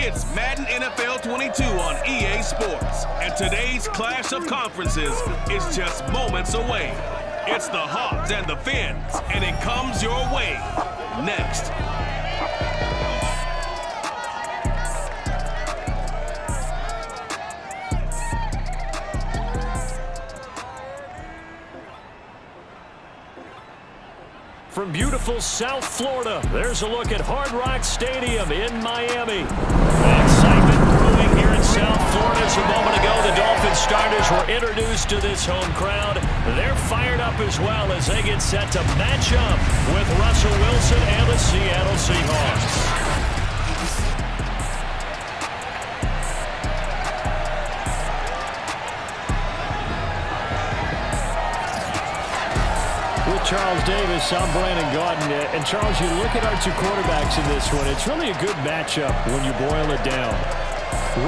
It's Madden NFL 22 on EA Sports, and today's clash of conferences is just moments away. It's the Hawks and the Fins, and it comes your way next. From beautiful South Florida, there's a look at Hard Rock Stadium in Miami. Excitement brewing here in South Florida. As a moment ago, the Dolphins starters were introduced to this home crowd. They're fired up as well as they get set to match up with Russell Wilson and the Seattle Seahawks. Charles Davis, I'm Brandon Gaudin. And Charles, you look at our two quarterbacks in this one, it's really a good matchup when you boil it down.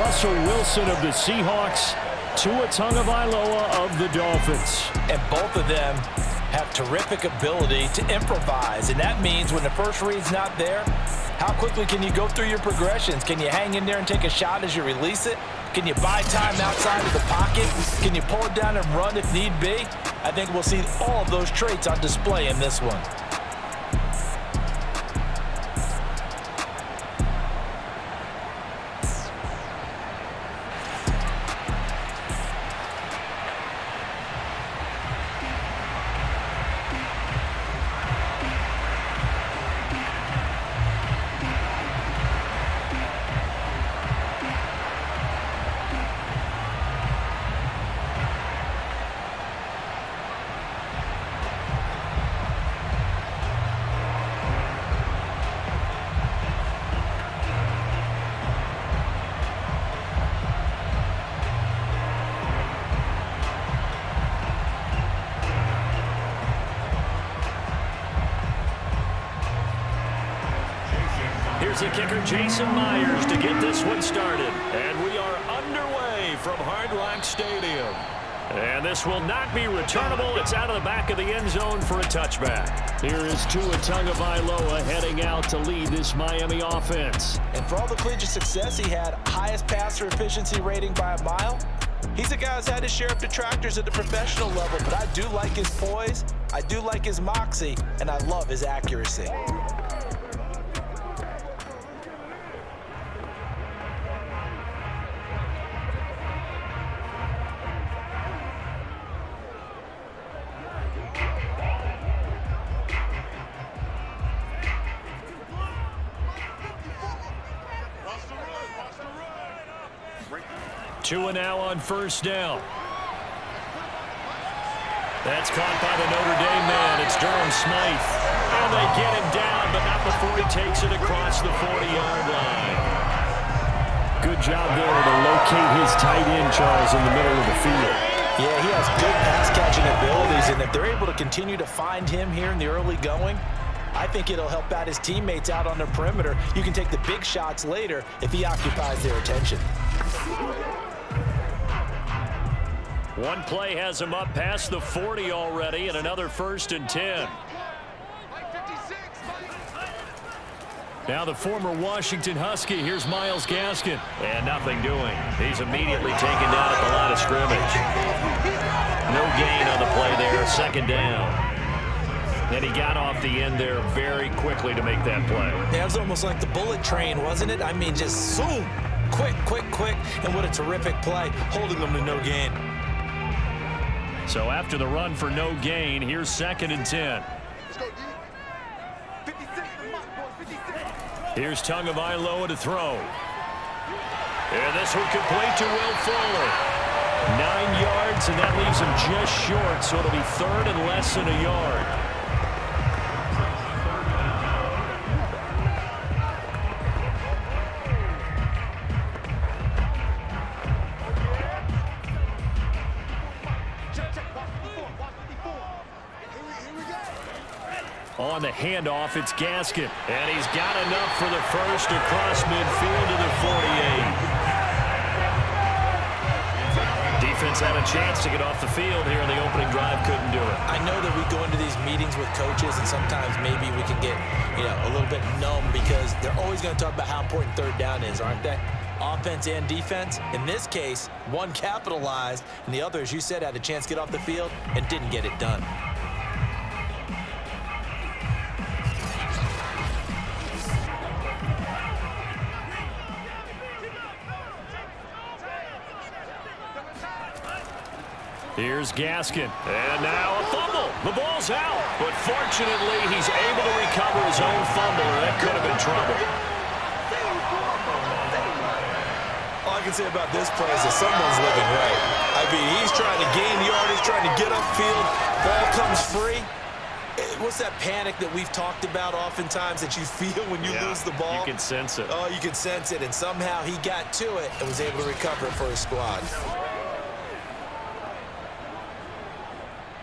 Russell Wilson of the Seahawks, Tua Tagovailoa of the Dolphins. And both of them have terrific ability to improvise, and that means when the first read's not there, how quickly can you go through your progressions? Can you hang in there and take a shot as you release it? Can you buy time outside of the pocket? Can you pull it down and run if need be? I think we'll see all of those traits on display in this one. Here's the kicker, Jason Myers, to get this one started. And we are underway from Hard Rock Stadium. And this will not be returnable. It's out of the back of the end zone for a touchback. Here is Tua Tagovailoa heading out to lead this Miami offense. And for all the collegiate success he had, highest passer efficiency rating by a mile, he's a guy who's had his share of detractors at the professional level, but I do like his poise, I do like his moxie, and I love his accuracy. Tua now on first down. That's caught by the Notre Dame man. It's Durham Smythe. And they get him down, but not before he takes it across the 40-yard line. Good job there to locate his tight end, Charles, in the middle of the field. Yeah, he has good pass-catching abilities, and if they're able to continue to find him here in the early going, I think it'll help out his teammates out on the perimeter. You can take the big shots later if he occupies their attention. One play has him up past the 40 already, and another 1st and 10. Now the former Washington Husky, here's Myles Gaskin. And nothing doing. He's immediately taken down at the line of scrimmage. No gain on the play there, 2nd down. And he got off the end there very quickly to make that play. Yeah, it was almost like the bullet train, wasn't it? I mean, just zoom, quick, and what a terrific play, holding them to no gain. So after the run for no gain, here's 2nd and 10. Here's Tagovailoa to throw. And this one complete to Will Fuller. 9 yards, and that leaves him just short, so it'll be 3rd and less than a yard. On the handoff, it's Gaskin. And he's got enough for the first across midfield to the 48. offense had a chance to get off the field here in the opening drive, couldn't do it. I know that we go into these meetings with coaches, and sometimes maybe we can get, a little bit numb because they're always going to talk about how important third down is, aren't they? Offense and defense. In this case, one capitalized, and the other, as you said, had a chance to get off the field and didn't get it done. Here's Gaskin, and now a fumble. The ball's out, but fortunately, he's able to recover his own fumble, or that could have been trouble. All I can say about this play is that someone's living right. I mean, he's trying to gain yardage, trying to get upfield. Ball comes free. What's that panic that we've talked about oftentimes that you feel when you lose the ball? You can sense it. Oh, you can sense it, and somehow he got to it and was able to recover it for his squad.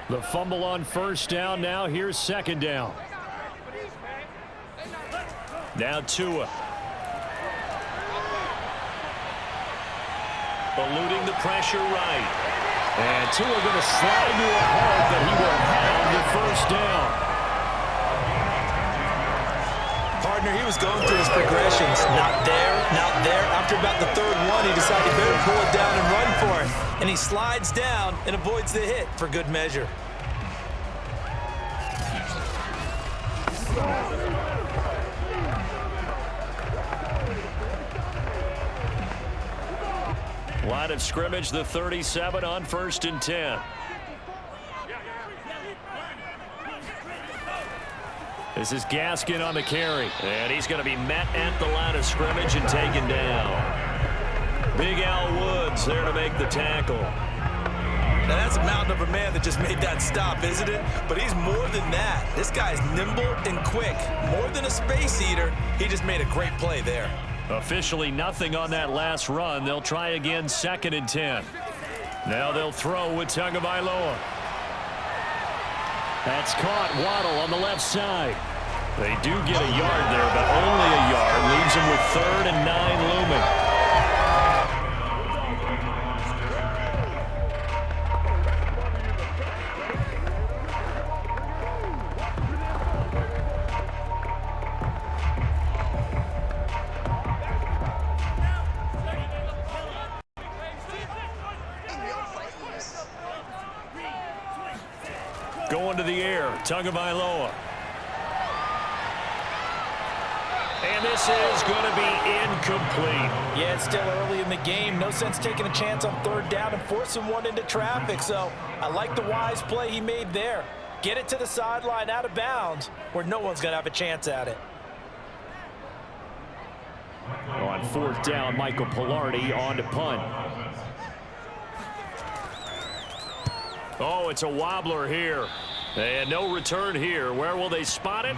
The fumble on first down. Now here's second down. Now Tua. Eluding the pressure right. And Tua going to slide to a hole, but he will have the first down. Partner, he was going through his progressions. Not there, not there. After about the third one, he decided he better pull it down and run for it. And he slides down and avoids the hit for good measure. Line of scrimmage, the 37 on 1st and 10. This is Gaskin on the carry. And he's going to be met at the line of scrimmage and taken down. Big Al Woods there to make the tackle. Now that's a mountain of a man that just made that stop, isn't it? But he's more than that. This guy's nimble and quick. More than a space eater, he just made a great play there. Officially nothing on that last run. They'll try again 2nd and 10. Now they'll throw with Tagovailoa. That's caught. Waddle on the left side. They do get a yard there, but only a yard. Leaves them with 3rd and 9 looming. Going to the air, Tagovailoa. And this is going to be incomplete. Yeah, it's still early in the game. No sense taking a chance on 3rd down and forcing one into traffic. So I like the wise play he made there. Get it to the sideline out of bounds where no one's going to have a chance at it. On 4th down, Michael Pilardi on to punt. Oh, it's a wobbler here. And no return here. Where will they spot it?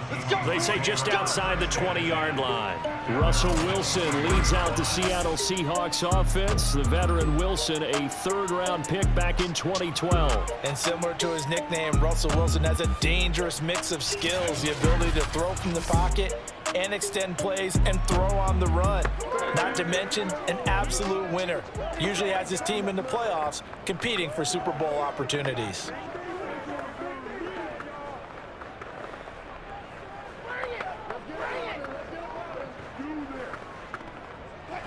They say just outside the 20-yard line. Russell Wilson leads out the Seattle Seahawks offense. The veteran Wilson, a 3rd-round pick back in 2012. And similar to his nickname, Russell Wilson has a dangerous mix of skills. The ability to throw from the pocket and extend plays and throw on the run. Not to mention an absolute winner. Usually has his team in the playoffs competing for Super Bowl opportunities.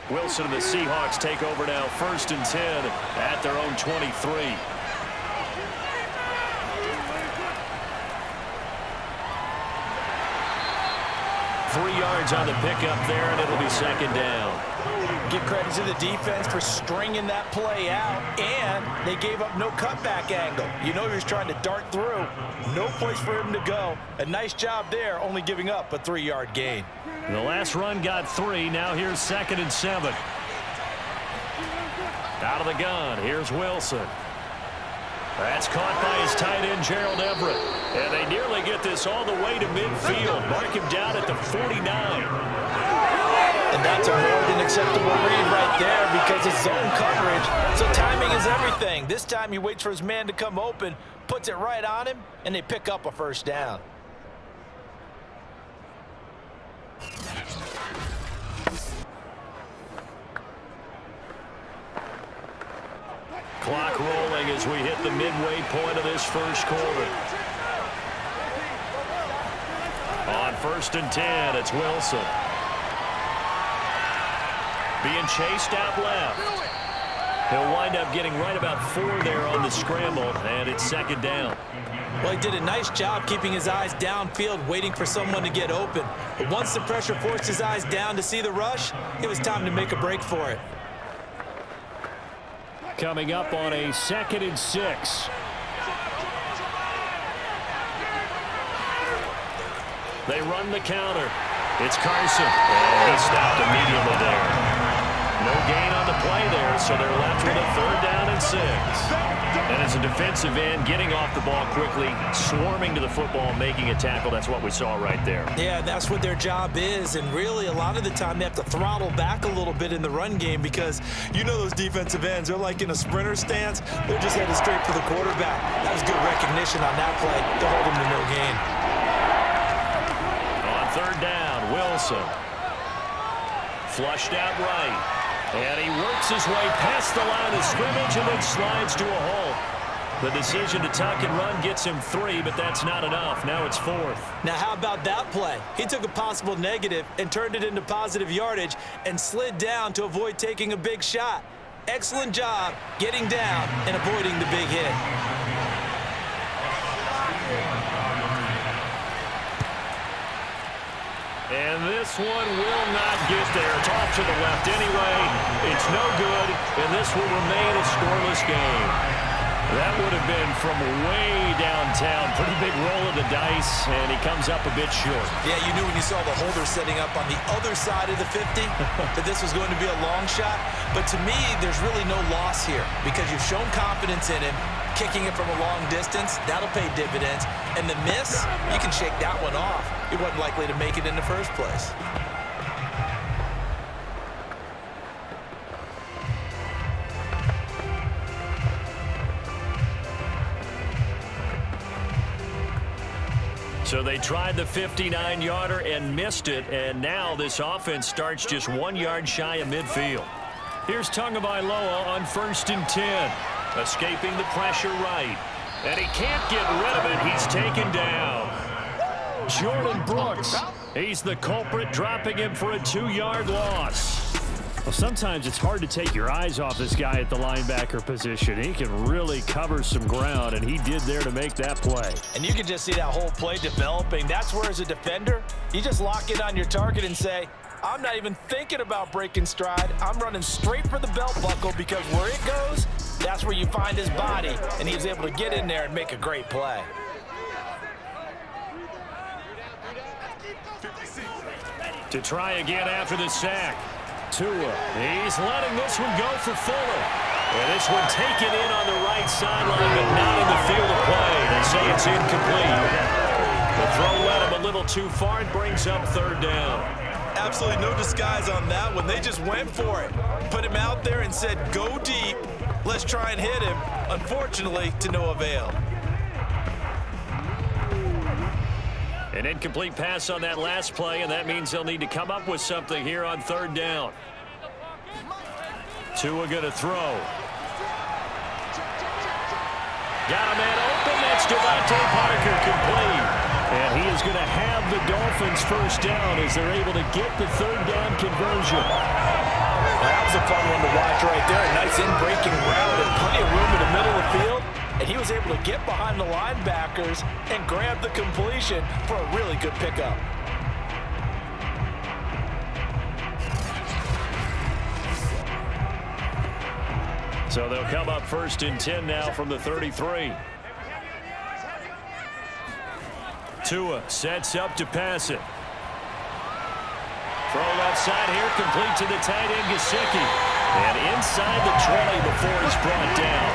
Wilson and the Seahawks take over now 1st and 10 at their own 23. 3 yards on the pickup there, and it'll be 2nd down. Give credit to the defense for stringing that play out, and they gave up no cutback angle. You know he was trying to dart through. No place for him to go. A nice job there, only giving up a 3-yard gain. The last run got 3. Now here's 2nd and 7. Out of the gun, here's Wilson. That's caught by his tight end, Gerald Everett. And they nearly get this all the way to midfield. Mark him down at the 49. And that's a more than acceptable read right there because it's zone coverage. So timing is everything. This time he waits for his man to come open, puts it right on him, and they pick up a 1st down. Clock rolling as we hit the midway point of this first quarter. On 1st and 10, it's Wilson. Being chased out left. He'll wind up getting right about 4 there on the scramble, and it's 2nd down. Well, he did a nice job keeping his eyes downfield, waiting for someone to get open. But once the pressure forced his eyes down to see the rush, it was time to make a break for it. Coming up on a 2nd and 6. They run the counter. It's Carson. And he stopped immediately there. No gain on the play there, so they're left with a 3rd down and 6. And as a defensive end, getting off the ball quickly, swarming to the football, making a tackle, that's what we saw right there. Yeah, that's what their job is. And really, a lot of the time, they have to throttle back a little bit in the run game because you know those defensive ends, they're like in a sprinter stance. They're just headed straight for the quarterback. That was good recognition on that play to hold him to no gain. On 3rd down, Wilson. Flushed out right. And he works his way past the line of scrimmage and then slides to a halt. The decision to tuck and run gets him 3, but that's not enough. Now it's 4th. Now, how about that play? He took a possible negative and turned it into positive yardage and slid down to avoid taking a big shot. Excellent job getting down and avoiding the big hit. And this one will not get there. It's off to the left anyway. It's no good, and this will remain a scoreless game. That would have been from way downtown. Pretty big roll of the dice, and he comes up a bit short. Yeah, you knew when you saw the holder setting up on the other side of the 50 that this was going to be a long shot. But to me, there's really no loss here because you've shown confidence in him. Kicking it from a long distance, that'll pay dividends. And the miss, you can shake that one off. He wasn't likely to make it in the first place. So they tried the 59-yarder and missed it, and now this offense starts just 1 yard shy of midfield. Here's Tagovailoa on 1st and 10. Escaping the pressure right. And he can't get rid of it. He's taken down. Jordan Brooks. He's the culprit, dropping him for a 2-yard loss. Well, sometimes it's hard to take your eyes off this guy at the linebacker position. He can really cover some ground, and he did there to make that play. And you can just see that whole play developing. That's where, as a defender, you just lock in on your target and say, I'm not even thinking about breaking stride. I'm running straight for the belt buckle because where it goes, that's where you find his body, and he was able to get in there and make a great play. To try again after the sack. Tua, he's letting this one go for Fuller. And this one taken in on the right sideline, but not in the field of play. They say it's incomplete. The throw led him a little too far and brings up 3rd down. Absolutely no disguise on that one. They just went for it. Put him out there and said, go deep. Let's try and hit him. Unfortunately, to no avail. An incomplete pass on that last play, and that means they'll need to come up with something here on 3rd down. Tua going to throw. Got a man open. That's Devontae Parker, complete. And he is going to have the Dolphins 1st down as they're able to get the 3rd down conversion. Well, that was a fun one to watch right there. A nice in-breaking route and plenty of room in the middle of the field. And he was able to get behind the linebackers and grab the completion for a really good pickup. So they'll come up 1st and 10 now from the 33. Tua sets up to pass it. Throw left side here, complete to the tight end, Gesicki. And inside the 20 before it's brought down.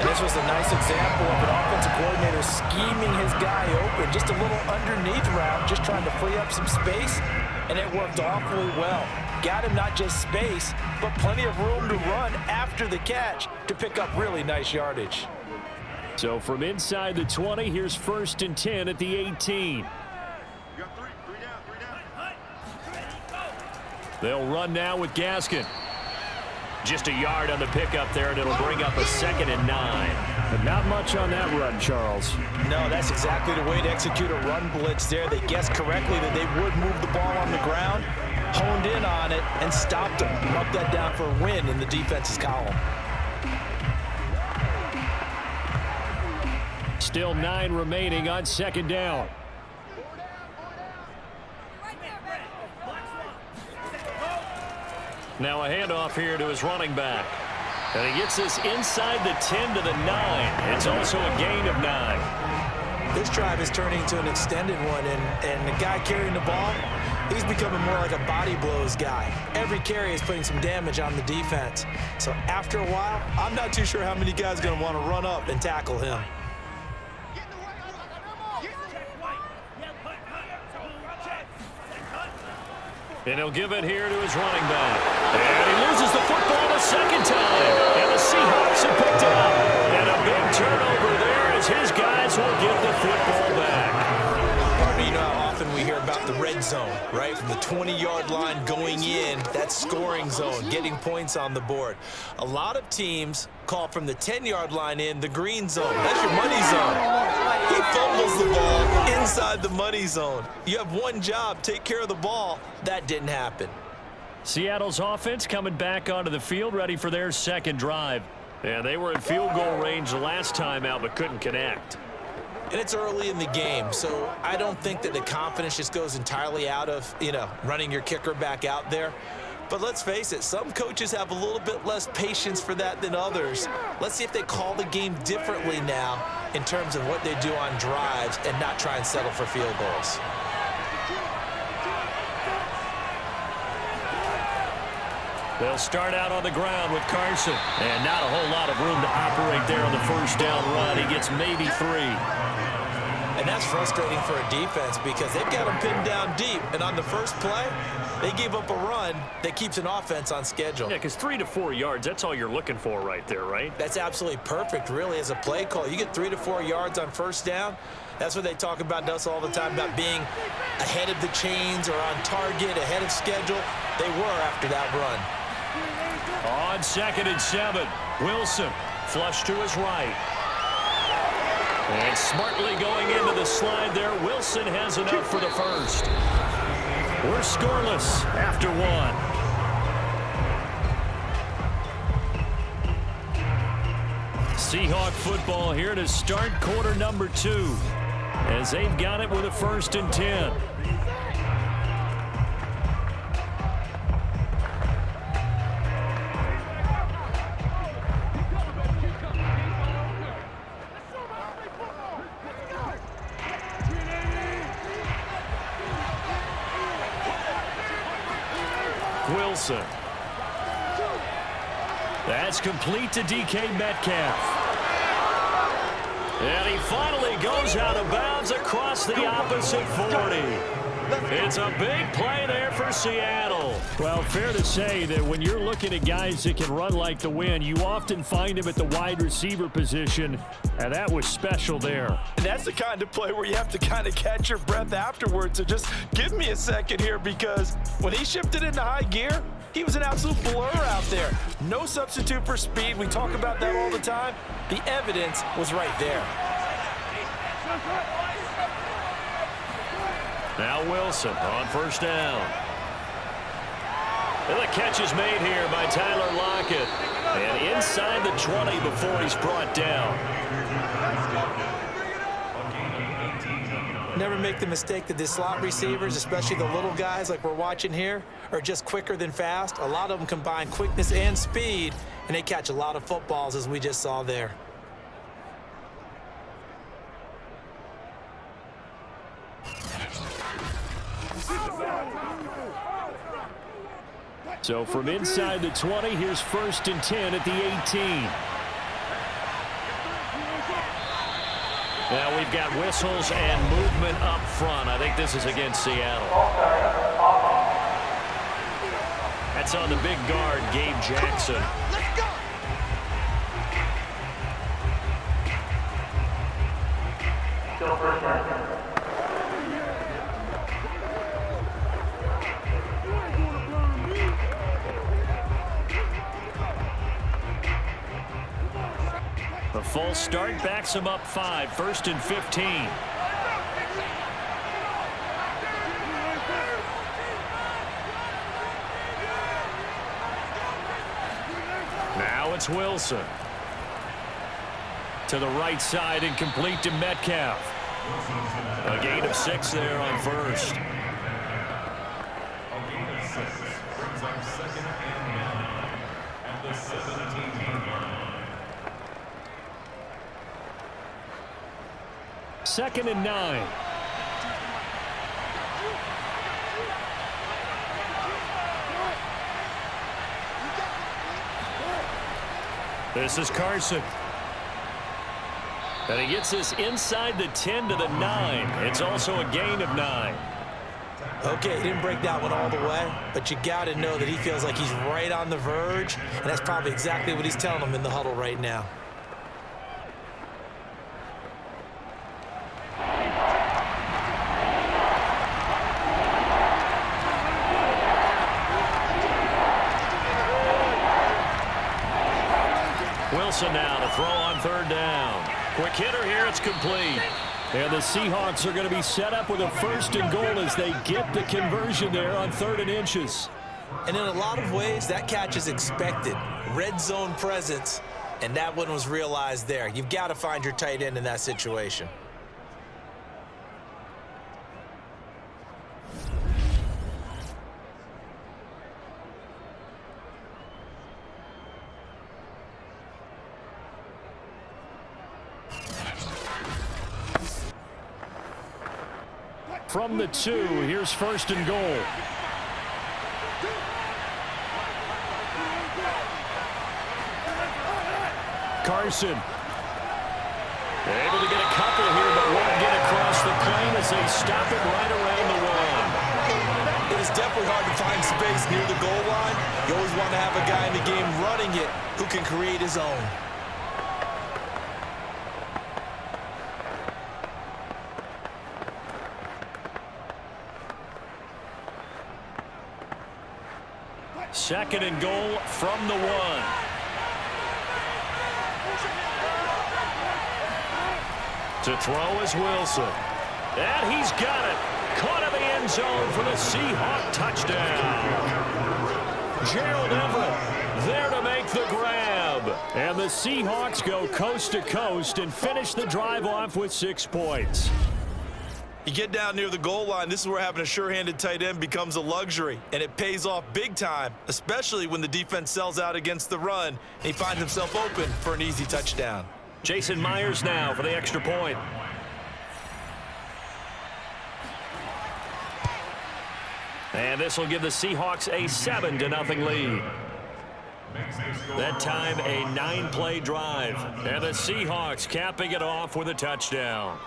And this was a nice example of an offensive coordinator scheming his guy open. Just a little underneath route, just trying to free up some space, and it worked awfully well. Got him not just space, but plenty of room to run after the catch to pick up really nice yardage. So from inside the 20, here's 1st and 10 at the 18. They'll run now with Gaskin. Just a yard on the pickup there, and it'll bring up a 2nd and 9. But not much on that run, Charles. No, that's exactly the way to execute a run blitz there. They guessed correctly that they would move the ball on the ground, honed in on it, and stopped them. Marked that down for a win in the defense's column. Still 9 remaining on 2nd down. Now a handoff here to his running back. And he gets this inside the 10 to the 9. It's also a gain of 9. This drive is turning into an extended one, and the guy carrying the ball, he's becoming more like a body blows guy. Every carry is putting some damage on the defense. So after a while, I'm not too sure how many guys are going to want to run up and tackle him. And he'll give it here to his running back. And he loses the football the 2nd time. And the Seahawks have picked it up. And a big turnover there as his guys will get the football back. You know how often we hear about the red zone, right? From the 20-yard line going in, that scoring zone, getting points on the board. A lot of teams call from the 10-yard line in the green zone. That's your money zone. He fumbles the ball inside the money zone. You have one job, take care of the ball. That didn't happen. Seattle's offense coming back onto the field, ready for their 2nd drive. Yeah, they were in field goal range the last time out, but couldn't connect. And it's early in the game, so I don't think that the confidence just goes entirely out of, running your kicker back out there. But let's face it, some coaches have a little bit less patience for that than others. Let's see if they call the game differently now in terms of what they do on drives and not try and settle for field goals. They'll start out on the ground with Carson. And not a whole lot of room to operate there on the 1st down run. He gets maybe 3. And that's frustrating for a defense because they've got them pinned down deep. And on the first play, they gave up a run that keeps an offense on schedule. Yeah, because 3 to 4 yards, that's all you're looking for right there, right? That's absolutely perfect, really, as a play call. You get 3 to 4 yards on 1st down. That's what they talk about to us all the time, about being ahead of the chains or on target, ahead of schedule. They were after that run. On 2nd and 7, Wilson flush to his right. And smartly going into the slide there, Wilson has enough for the 1st. We're scoreless after 1. Seahawk football here to start quarter number 2 as they've got it with a 1st and 10. Wilson. That's complete to DK Metcalf. And he finally goes out of bounds across the opposite 40. It's a big play there for Seattle. Well, fair to say that when you're looking at guys that can run like the wind, you often find him at the wide receiver position, and that was special there. And that's the kind of play where you have to kind of catch your breath afterwards. So just give me a second here, because when he shifted into high gear, he was an absolute blur out there. No substitute for speed. We talk about that all the time. The evidence was right there. Now Wilson on 1st down. And the catch is made here by Tyler Lockett. And inside the 20 before he's brought down. Never make the mistake that the slot receivers, especially the little guys like we're watching here, are just quicker than fast. A lot of them combine quickness and speed, and they catch a lot of footballs, as we just saw there. So from inside the 20, here's 1st and 10 at the 18. Now we've got whistles and movement up front. I think this is against Seattle. That's on the big guard, Gabe Jackson. Let's go. Still 1st down. false start backs them up 5, 1st and 15. Now it's Wilson. To the right side and complete to Metcalf. A gain of 6 there on 1st. A gain of 6 brings up 2nd and 9 at the 17-yard line. 2nd and 9. This is Carson. And he gets this inside the 10 to the 9. It's also a gain of 9. Okay, he didn't break that one all the way, but you got to know that he feels like he's right on the verge, and that's probably exactly what he's telling them in the huddle right now. Wilson now to throw on 3rd down. Quick hitter here, it's complete. And the Seahawks are going to be set up with a 1st and goal as they get the conversion there on 3rd and inches. And in a lot of ways, that catch is expected. Red zone presence, and that one was realized there. You've got to find your tight end in that situation. From the 2, here's 1st and goal. Carson. Able to get a couple here, but won't get across the plane as they stop it right around the 1. It is definitely hard to find space near the goal line. You always want to have a guy in the game running it who can create his own. Second and goal from the 1. To throw is Wilson. And he's got it. Caught in the end zone for the Seahawk touchdown. Gerald Everett there to make the grab. And the Seahawks go coast to coast and finish the drive off with 6 points. You get down near the goal line, this is where having a sure-handed tight end becomes a luxury, and it pays off big time, especially when the defense sells out against the run, and he finds himself open for an easy touchdown. Jason Myers now for the extra point. And this will give the Seahawks a 7-0 lead. That time a 9-play drive, and the Seahawks capping it off with a touchdown.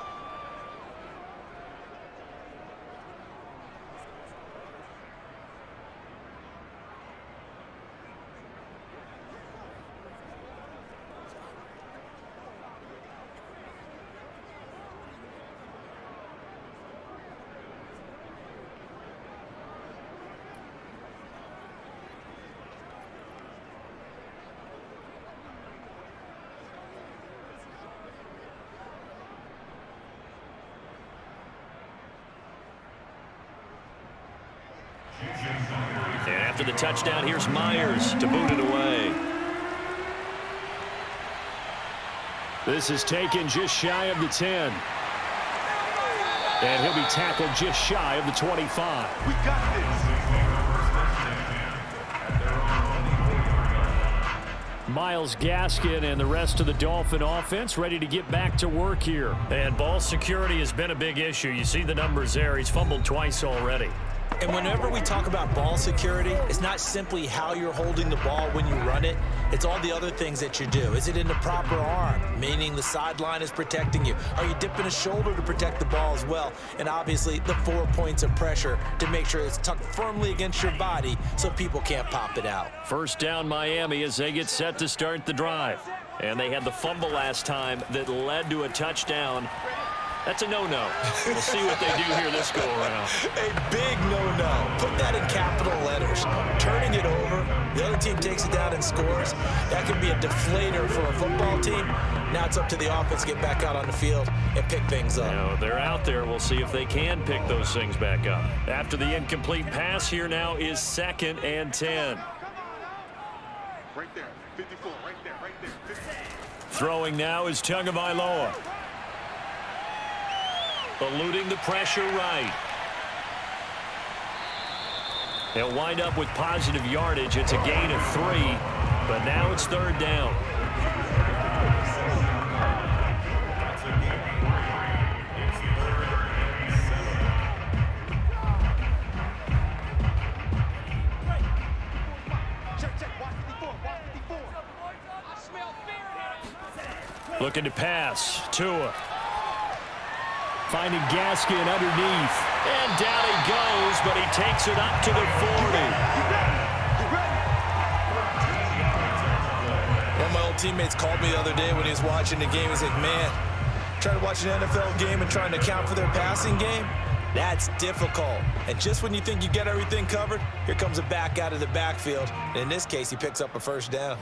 And after the touchdown, here's Myers to boot it away. This is taken just shy of the 10. And he'll be tackled just shy of the 25. We got this. Myles Gaskin and the rest of the Dolphin offense ready to get back to work here. And ball security has been a big issue. You see the numbers there. He's fumbled twice already. And whenever we talk about ball security, it's not simply how you're holding the ball when you run it. It's all the other things that you do. Is it in the proper arm, meaning the sideline is protecting you? Are you dipping a shoulder to protect the ball as well? And obviously, the 4 points of pressure to make sure it's tucked firmly against your body so people can't pop it out. First down, Miami, as they get set to start the drive. And they had the fumble last time that led to a touchdown. That's a no-no. We'll see what they do here this go-around. A big no-no. Put that in capital letters. Turning it over, the other team takes it down and scores. That could be a deflator for a football team. Now it's up to the offense to get back out on the field and pick things up. Now, they're out there. We'll see if they can pick those things back up. After the incomplete pass, here now is 2nd and 10. Right there, 54, right there, 54. Throwing now is Tagovailoa. Eluding the pressure right. They'll wind up with positive yardage. It's a gain of 3, but now it's 3rd down. Looking to pass. Tua. Finding Gaskin underneath. And down he goes, but he takes it up to the 40. One of my old teammates called me the other day when he was watching the game. He's like, man, trying to watch an NFL game and trying to account for their passing game, that's difficult. And just when you think you get everything covered, here comes a back out of the backfield. And in this case, he picks up a 1st down.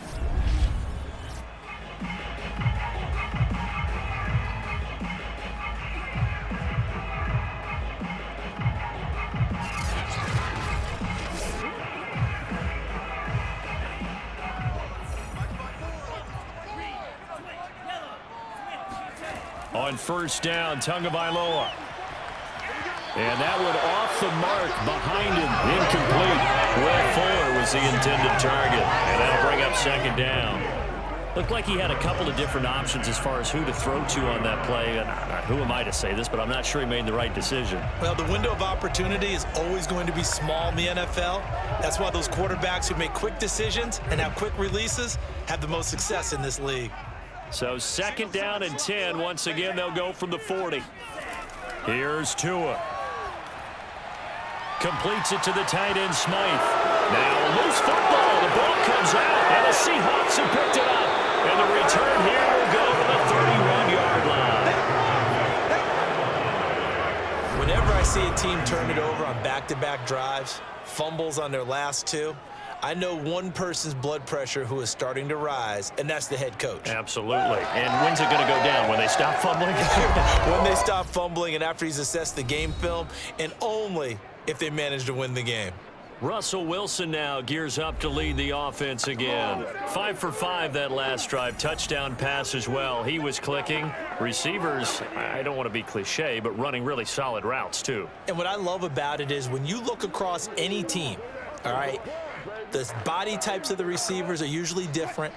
On 1st down, Tagovailoa. And that one off the mark behind him. Incomplete. Will Fuller was the intended target. And that'll bring up 2nd down. Looked like he had a couple of different options as far as who to throw to on that play. And who am I to say this, but I'm not sure he made the right decision. Well, the window of opportunity is always going to be small in the NFL. That's why those quarterbacks who make quick decisions and have quick releases have the most success in this league. So 2nd down and 10. Once again, they'll go from the 40. Here's Tua. Completes it to the tight end, Smythe. Now loose football. The ball comes out, and the Seahawks have picked it up. And the return here will go to the 31-yard line. Whenever I see a team turn it over on back-to-back drives, fumbles on their last 2, I know one person's blood pressure who is starting to rise, and that's the head coach. Absolutely. And when's it going to go down? When they stop fumbling? When they stop fumbling and after he's assessed the game film, and only if they manage to win the game. Russell Wilson now gears up to lead the offense again. 5 for 5 that last drive. Touchdown pass as well. He was clicking. Receivers, I don't want to be cliche, but running really solid routes too. And what I love about it is when you look across any team, all right, the body types of the receivers are usually different.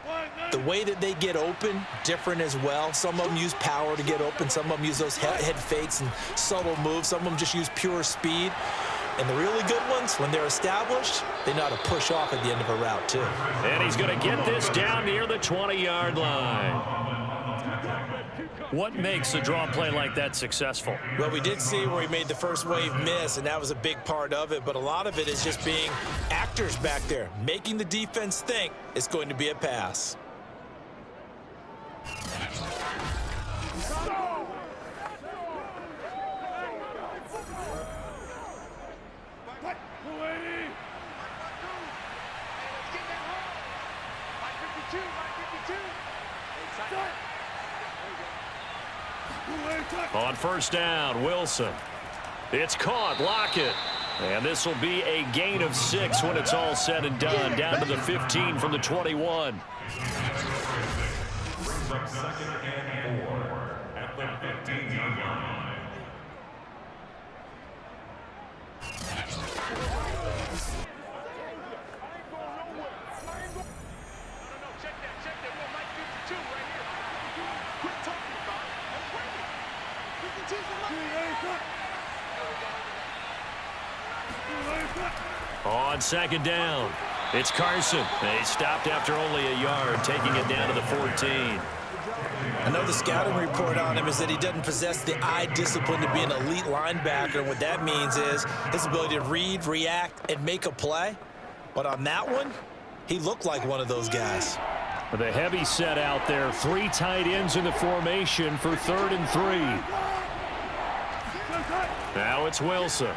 The way that they get open, different as well. Some of them use power to get open. Some of them use those head fakes and subtle moves. Some of them just use pure speed. And the really good ones, when they're established, they know how to push off at the end of a route, too. And he's going to get this down near the 20-yard line. What makes a draw play like that successful? Well, we did see where he made the first wave miss, and that was a big part of it. But a lot of it is just being actors back there, making the defense think it's going to be a pass. On 1st down, Wilson. It's caught. Lockett. And this will be a gain of 6 when it's all said and done. Down to the 15 from the 21. Brings up 2nd and 4 at the 15-yard line. On 2nd down, it's Carson. They stopped after only a yard, taking it down to the 14. I know the scouting report on him is that he doesn't possess the eye discipline to be an elite linebacker. And what that means is his ability to read, react, and make a play. But on that one, he looked like one of those guys. The heavy set out there. 3 tight ends in the formation for 3rd and 3. Now it's Wilson.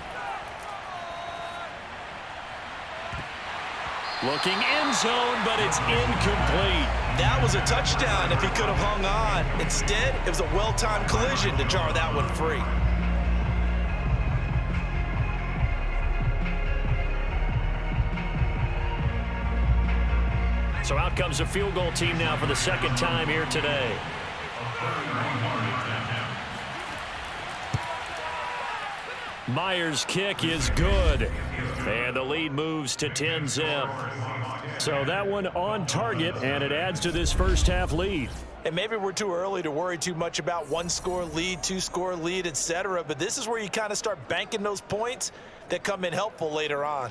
Looking end zone, but it's incomplete. That was a touchdown if he could have hung on. Instead, it was a well-timed collision to jar that one free. So out comes the field goal team now for the second time here today. Myers' kick is good. And the lead moves to 10-zip. So that one on target, and it adds to this first half lead. And maybe we're too early to worry too much about one-score lead, two-score lead, etc. But this is where you kind of start banking those points that come in helpful later on.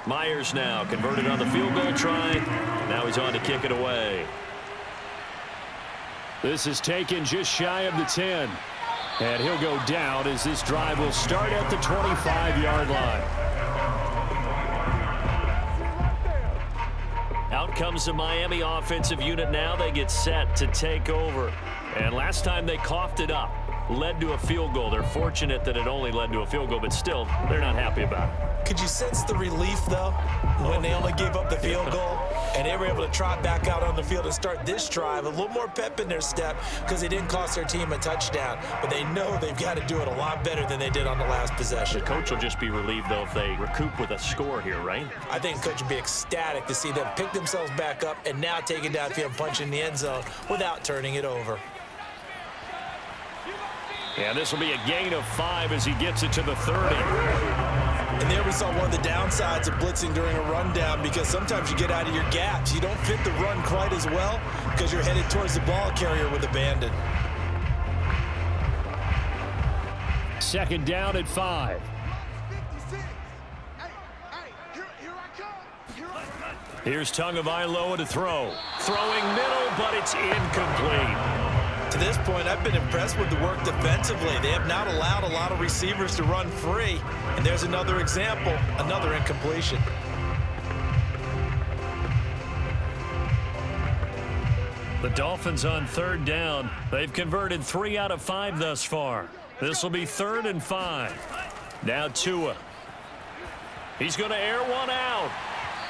Myers now converted on the field goal try. Now he's on to kick it away. This is taken just shy of the 10. And he'll go down as this drive will start at the 25-yard line. Out comes the Miami offensive unit now. They get set to take over. And last time they coughed it up, led to a field goal. They're fortunate that it only led to a field goal, but still, they're not happy about it. Could you sense the relief, though, when they only gave up the field goal and they were able to trot back out on the field and start this drive? A little more pep in their step because they didn't cost their team a touchdown, but they know they've got to do it a lot better than they did on the last possession. The coach will just be relieved, though, if they recoup with a score here, right? I think the coach would be ecstatic to see them pick themselves back up and now take it downfield and punch in the end zone without turning it over. And this will be a gain of 5 as he gets it to the 30. And there we saw one of the downsides of blitzing during a rundown, because sometimes you get out of your gaps. You don't fit the run quite as well because you're headed towards the ball carrier with abandon. Second down at 5. Here's Tagovailoa to throw. Throwing middle, but it's incomplete. To this point, I've been impressed with the work defensively. They have not allowed a lot of receivers to run free. And there's another example, another incompletion. The Dolphins on third down. They've converted 3 out of 5 thus far. This will be 3rd and 5. Now Tua. He's going to air one out.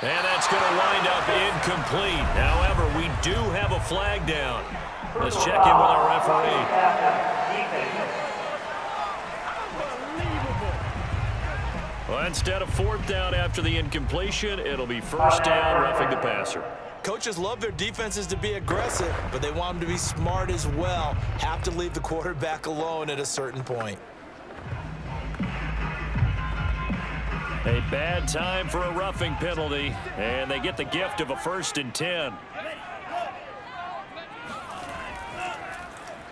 And that's going to wind up incomplete. However, we do have a flag down. Let's check in with our referee. Well, instead of 4th down after the incompletion, it'll be 1st down, roughing the passer. Coaches love their defenses to be aggressive, but they want them to be smart as well. Have to leave the quarterback alone at a certain point. A bad time for a roughing penalty, and they get the gift of a 1st and 10.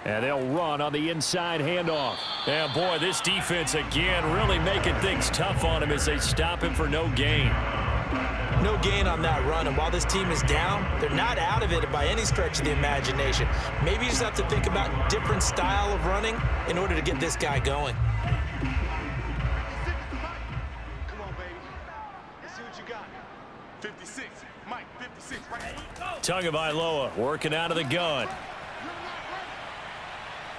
And they'll run on the inside handoff. And boy, this defense again really making things tough on him as they stop him for no gain. No gain on that run, and while this team is down, they're not out of it by any stretch of the imagination. Maybe you just have to think about a different style of running in order to get this guy going. Come on, baby. Let's see what you got. 56. Mike, 56. Right. Tagovailoa working out of the gun.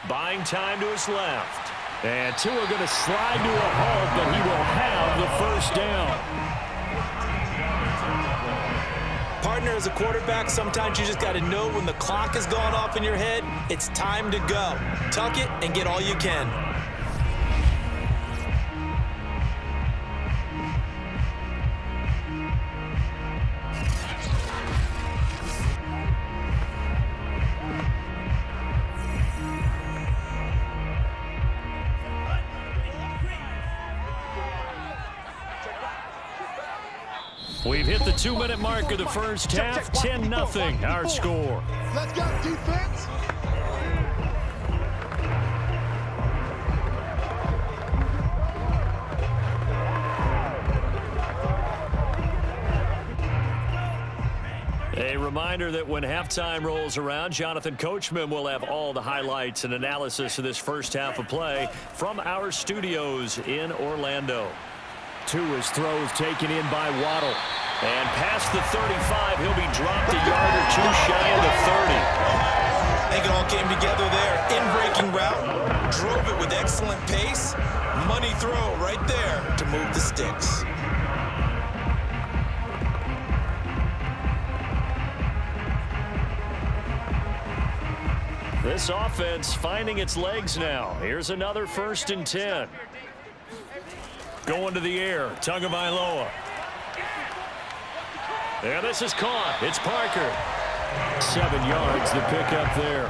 Buying time to his left. And Tua going to slide to a halt, but he will have the 1st down. Partner, as a quarterback, sometimes you just got to know when the clock has gone off in your head, it's time to go. Tuck it and get all you can. We've hit the 2-minute mark of the first half. 10-0 our score. Let's go, defense. A reminder that when halftime rolls around, Jonathan Coachman will have all the highlights and analysis of this first half of play from our studios in Orlando. Tua's throw is taken in by Waddle. And past the 35, he'll be dropped a yard or two shy of the 30. I think it all came together there. In-breaking route, drove it with excellent pace. Money throw right there to move the sticks. This offense finding its legs now. Here's another 1st and 10. Going to the air, Tagovailoa. And this is caught. It's Parker. 7 yards, the pickup there.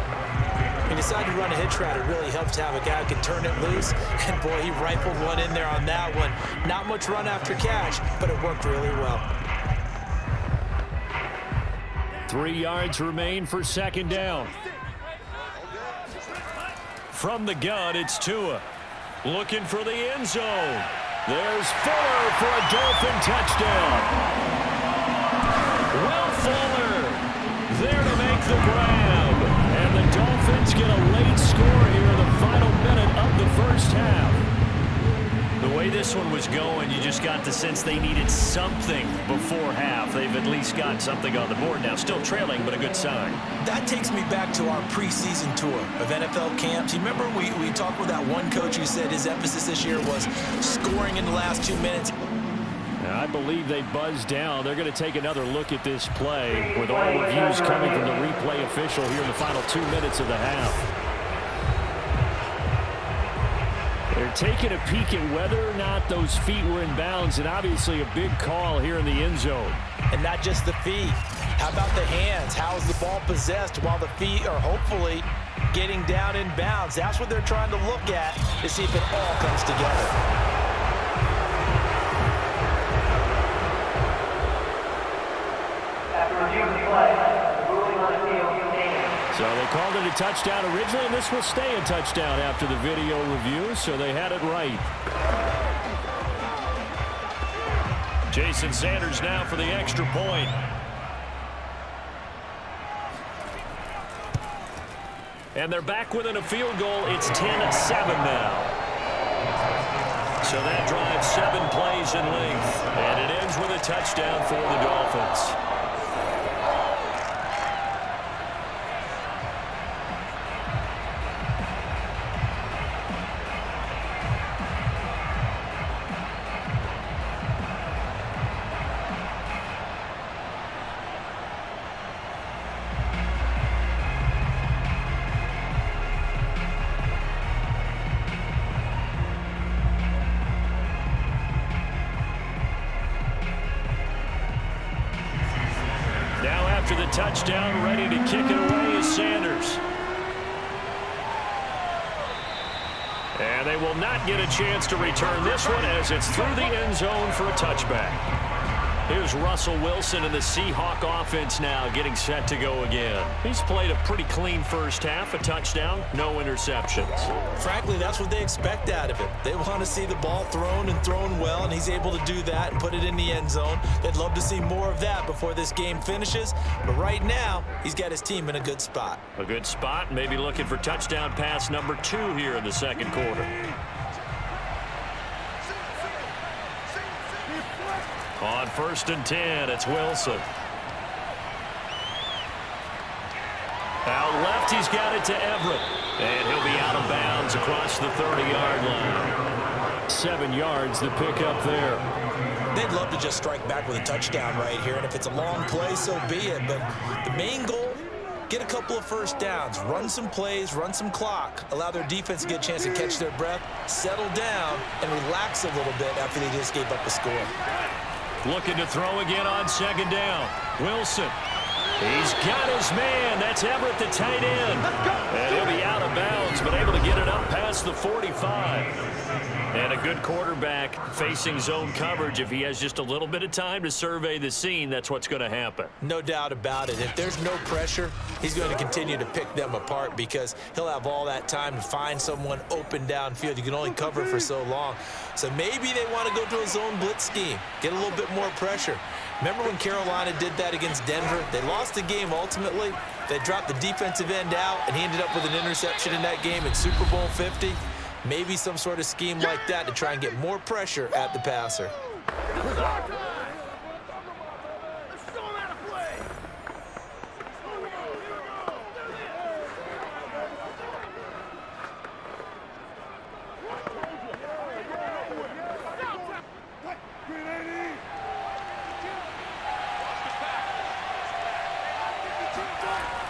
He decided to run a hitch route. It really helps to have a guy who can turn it loose. And, boy, he rifled one in there on that one. Not much run after catch, but it worked really well. 3 yards remain for 2nd down. From the gun, it's Tua. Looking for the end zone. There's Fuller for a Dolphin touchdown. Will Fuller there to make the grab. And the Dolphins get a late score here in the final minute of the first half. The way this one was going, you just got the sense they needed something before half. They've at least got something on the board now. Still trailing, but a good sign. That takes me back to our preseason tour of NFL camps. You remember we talked with that one coach who said his emphasis this year was scoring in the last 2 minutes. I believe they buzzed down. They're going to take another look at this play with all reviews coming from the replay official here in the final 2 minutes of the half. They're taking a peek at whether or not those feet were in bounds, and obviously a big call here in the end zone. And not just the feet. How about the hands? How is the ball possessed while the feet are hopefully getting down in bounds? That's what they're trying to look at to see if it all comes together. So they called it a touchdown originally, and this will stay a touchdown after the video review, so they had it right. Jason Sanders now for the extra point. And they're back within a field goal. It's 10-7 now. So that drives 7 plays in length, and it ends with a touchdown for the Dolphins. The touchdown, ready to kick it away is Sanders. And they will not get a chance to return this one as it's through the end zone for a touchback. Here's Russell Wilson and the Seahawk offense now getting set to go again. He's played a pretty clean first half, a touchdown, no interceptions. Frankly, that's what they expect out of him. They want to see the ball thrown and thrown well, and he's able to do that and put it in the end zone. They'd love to see more of that before this game finishes, but right now, he's got his team in a good spot. A good spot, maybe looking for touchdown pass number 2 here in the second quarter. On 1st and 10, it's Wilson. Out left, he's got it to Everett. And he'll be out of bounds across the 30-yard line. 7 yards, the pickup there. They'd love to just strike back with a touchdown right here, and if it's a long play, so be it. But the main goal, get a couple of first downs, run some plays, run some clock, allow their defense to get a chance to catch their breath, settle down, and relax a little bit after they just gave up a score. Looking to throw again on 2nd down. Wilson. He's got his man. That's Everett, the tight end. And he'll be out of bounds, but able to get it up past the 45. And a good quarterback facing zone coverage. If he has just a little bit of time to survey the scene, that's what's going to happen. No doubt about it. If there's no pressure, he's going to continue to pick them apart because he'll have all that time to find someone open downfield. You can only cover for so long. So maybe they want to go to a zone blitz scheme, get a little bit more pressure. Remember when Carolina did that against Denver? They lost the game ultimately. They dropped the defensive end out, and he ended up with an interception in that game in Super Bowl 50. Maybe some sort of scheme like that to try and get more pressure at the passer.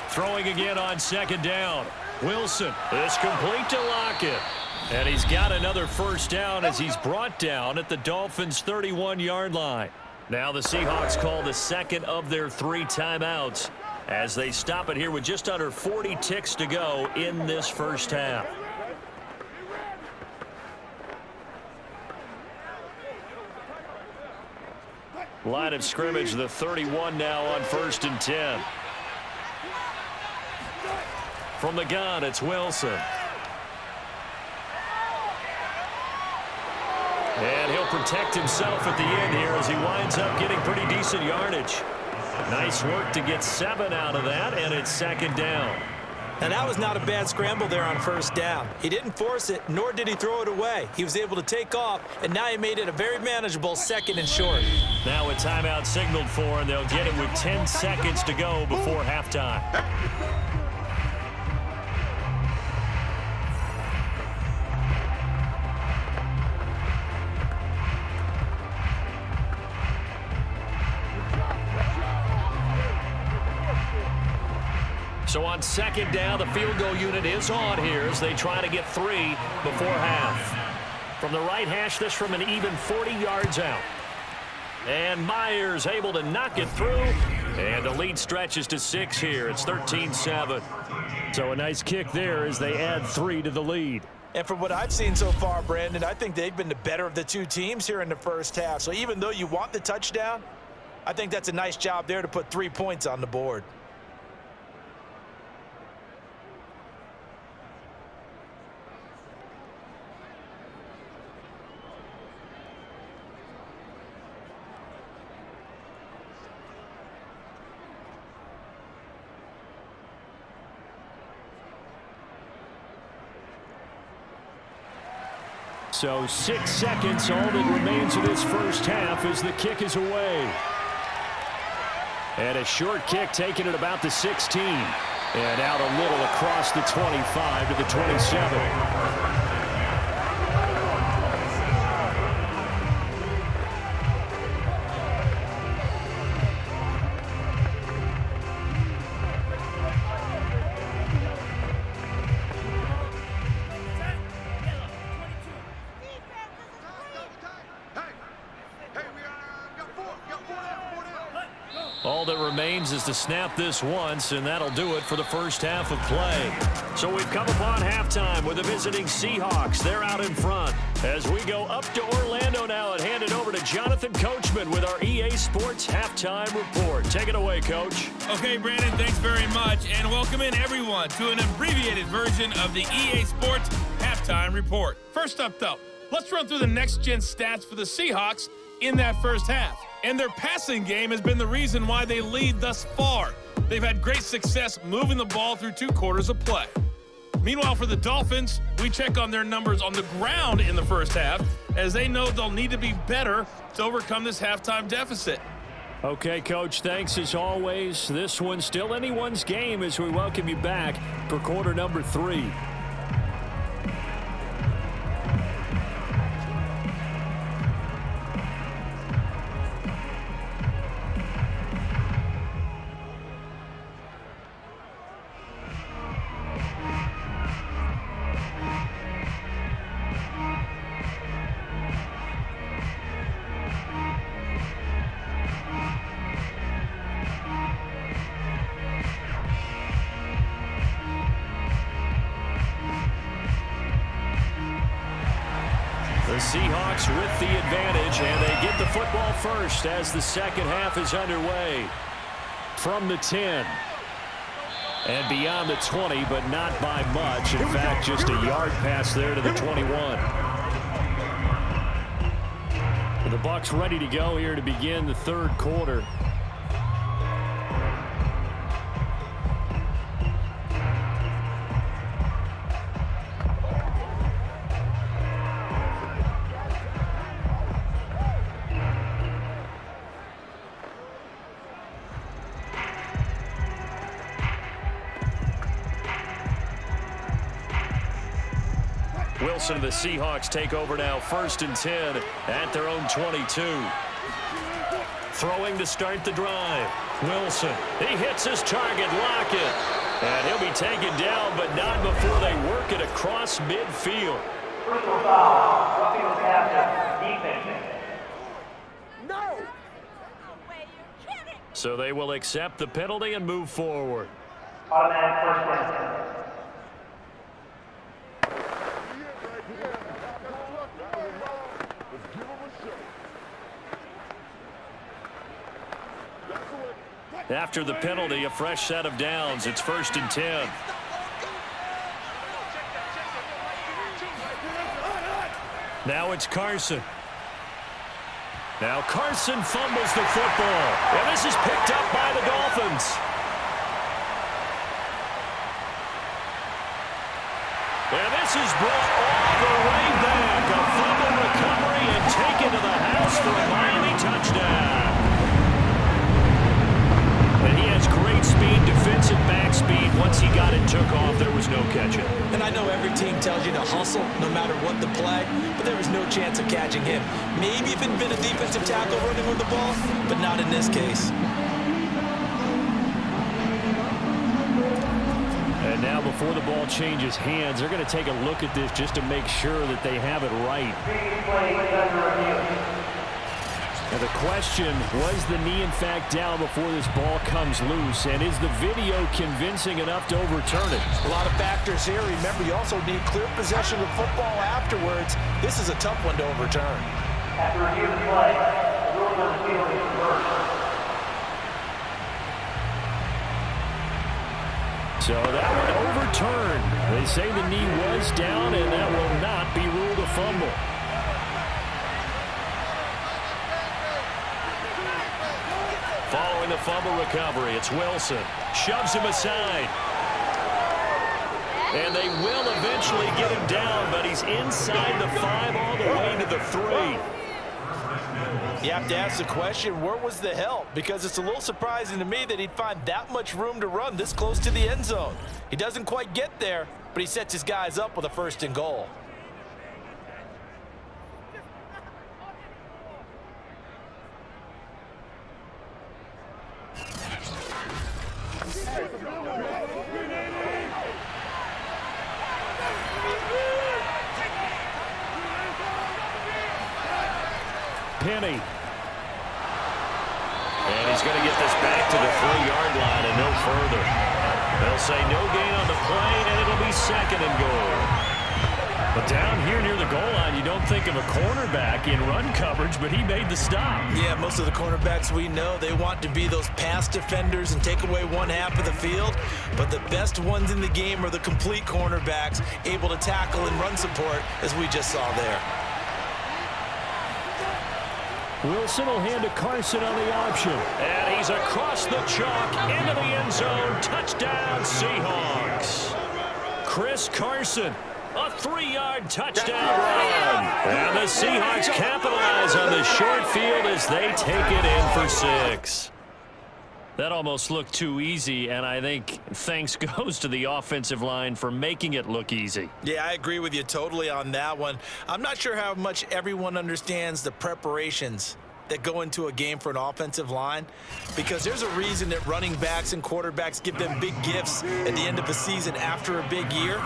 Throwing again on second down. Wilson is complete to Lockett. And he's got another first down as he's brought down at the Dolphins' 31-yard line. Now the Seahawks call the second of their 3 timeouts as they stop it here with just under 40 ticks to go in this first half. Line of scrimmage, the 31 now on 1st and 10. From the gun, it's Wilson. And he'll protect himself at the end here as he winds up getting pretty decent yardage. Nice work to get 7 out of that, and it's 2nd down. And that was not a bad scramble there on 1st down. He didn't force it, nor did he throw it away. He was able to take off, and now he made it a very manageable 2nd and short. Now a timeout signaled for, and they'll get it with 10 seconds to go before halftime. So on 2nd down, the field goal unit is on here as they try to get 3 before half. From the right hash, this from an even 40 yards out. And Myers able to knock it through. And the lead stretches to 6 here. It's 13-7. So a nice kick there as they add 3 to the lead. And from what I've seen so far, Brandon, I think they've been the better of the 2 teams here in the first half. So even though you want the touchdown, I think that's a nice job there to put 3 points on the board. So 6 seconds, all that remains of this first half as the kick is away. And a short kick taken at about the 16. And out a little across the 25 to the 27. All that remains is to snap this once, and that'll do it for the first half of play. So we've come upon halftime with the visiting Seahawks. They're out in front. As we go up to Orlando now and hand it over to Jonathan Coachman with our EA Sports Halftime Report. Take it away, Coach. Okay, Brandon, thanks very much. And welcome in, everyone, to an abbreviated version of the EA Sports Halftime Report. First up, though, let's run through the next-gen stats for the Seahawks in that first half. And their passing game has been the reason why they lead thus far. They've had great success moving the ball through 2 quarters of play. Meanwhile, for the Dolphins, we check on their numbers on the ground in the first half, as they know they'll need to be better to overcome this halftime deficit. Okay, Coach, thanks as always. This one's still anyone's game as we welcome you back for quarter number 3. The Seahawks with the advantage, and they get the football first as the second half is underway. From the 10. And beyond the 20, but not by much. In fact, just a yard pass there to the 21. The Bucs ready to go here to begin the third quarter. Wilson and the Seahawks take over now, 1st and 10 at their own 22. Throwing to start the drive. Wilson, he hits his target, Lockett. And he'll be taken down, but not before they work it across midfield. Personal foul, roughing the pass, defense. No! So they will accept the penalty and move forward. Automatic first down. After the penalty, a fresh set of downs. It's 1st and 10. Now it's Carson. Now Carson fumbles the football. And this is picked up by the Dolphins. And this is brought all the way back. A fumble recovery and taken to the house for a Miami touchdown. And he has great speed, defensive back speed. Once he got it, took off, there was no catching. And I know every team tells you to hustle no matter what the play, but there was no chance of catching him. Maybe if it had been a defensive tackle running with the ball, but not in this case. And now before the ball changes hands, they're going to take a look at this just to make sure that they have it right. And the question, was the knee in fact down before this ball comes loose? And is the video convincing enough to overturn it? A lot of factors here. Remember, you also need clear possession of the football afterwards. This is a tough one to overturn. After review of the play, the rules on the field is reversed. So that one overturned. They say the knee was down, and that will not be ruled a fumble. Following the fumble recovery, it's Wilson. Shoves him aside. And they will eventually get him down, but he's inside the 5 all the way to the 3. You have to ask the question, where was the help? Because it's a little surprising to me that he'd find that much room to run this close to the end zone. He doesn't quite get there, but he sets his guys up with a 1st and goal. Penny. And he's going to get this back to the 3-yard line and no further. They'll say no gain on the play, and it'll be 2nd and goal. But down here near the goal line, you don't think of a cornerback in run coverage, but he made the stop. Yeah, most of the cornerbacks we know, they want to be those pass defenders and take away one half of the field. But the best ones in the game are the complete cornerbacks, able to tackle and run support, as we just saw there. Wilson will hand to Carson on the option. And he's across the chalk into the end zone. Touchdown, Seahawks. Chris Carson, a 3-yard touchdown run. And the Seahawks capitalize on the short field as they take it in for 6. That almost looked too easy, and I think thanks goes to the offensive line for making it look easy. Yeah, I agree with you totally on that one. I'm not sure how much everyone understands the preparations that go into a game for an offensive line, because there's a reason that running backs and quarterbacks give them big gifts at the end of the season after a big year.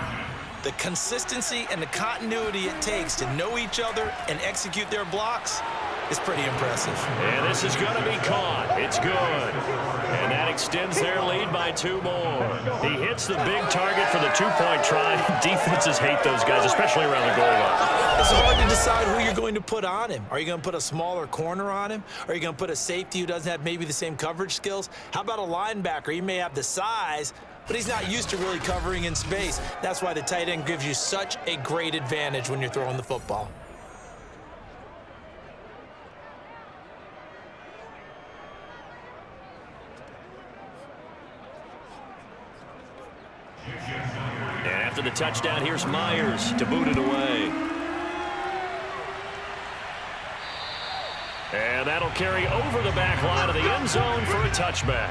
The consistency and the continuity it takes to know each other and execute their blocks is pretty impressive. And this is going to be caught. It's good. And that extends their lead by 2 more. He hits the big target for the 2-point try. Defenses hate those guys, especially around the goal line. It's hard to decide who you're going to put on him. Are you going to put a smaller corner on him? Are you going to put a safety who doesn't have maybe the same coverage skills? How about a linebacker? He may have the size, but he's not used to really covering in space. That's why the tight end gives you such a great advantage when you're throwing the football. touchdown. Here's Myers to boot it away. And that'll carry over the back line of the end zone for a touchback.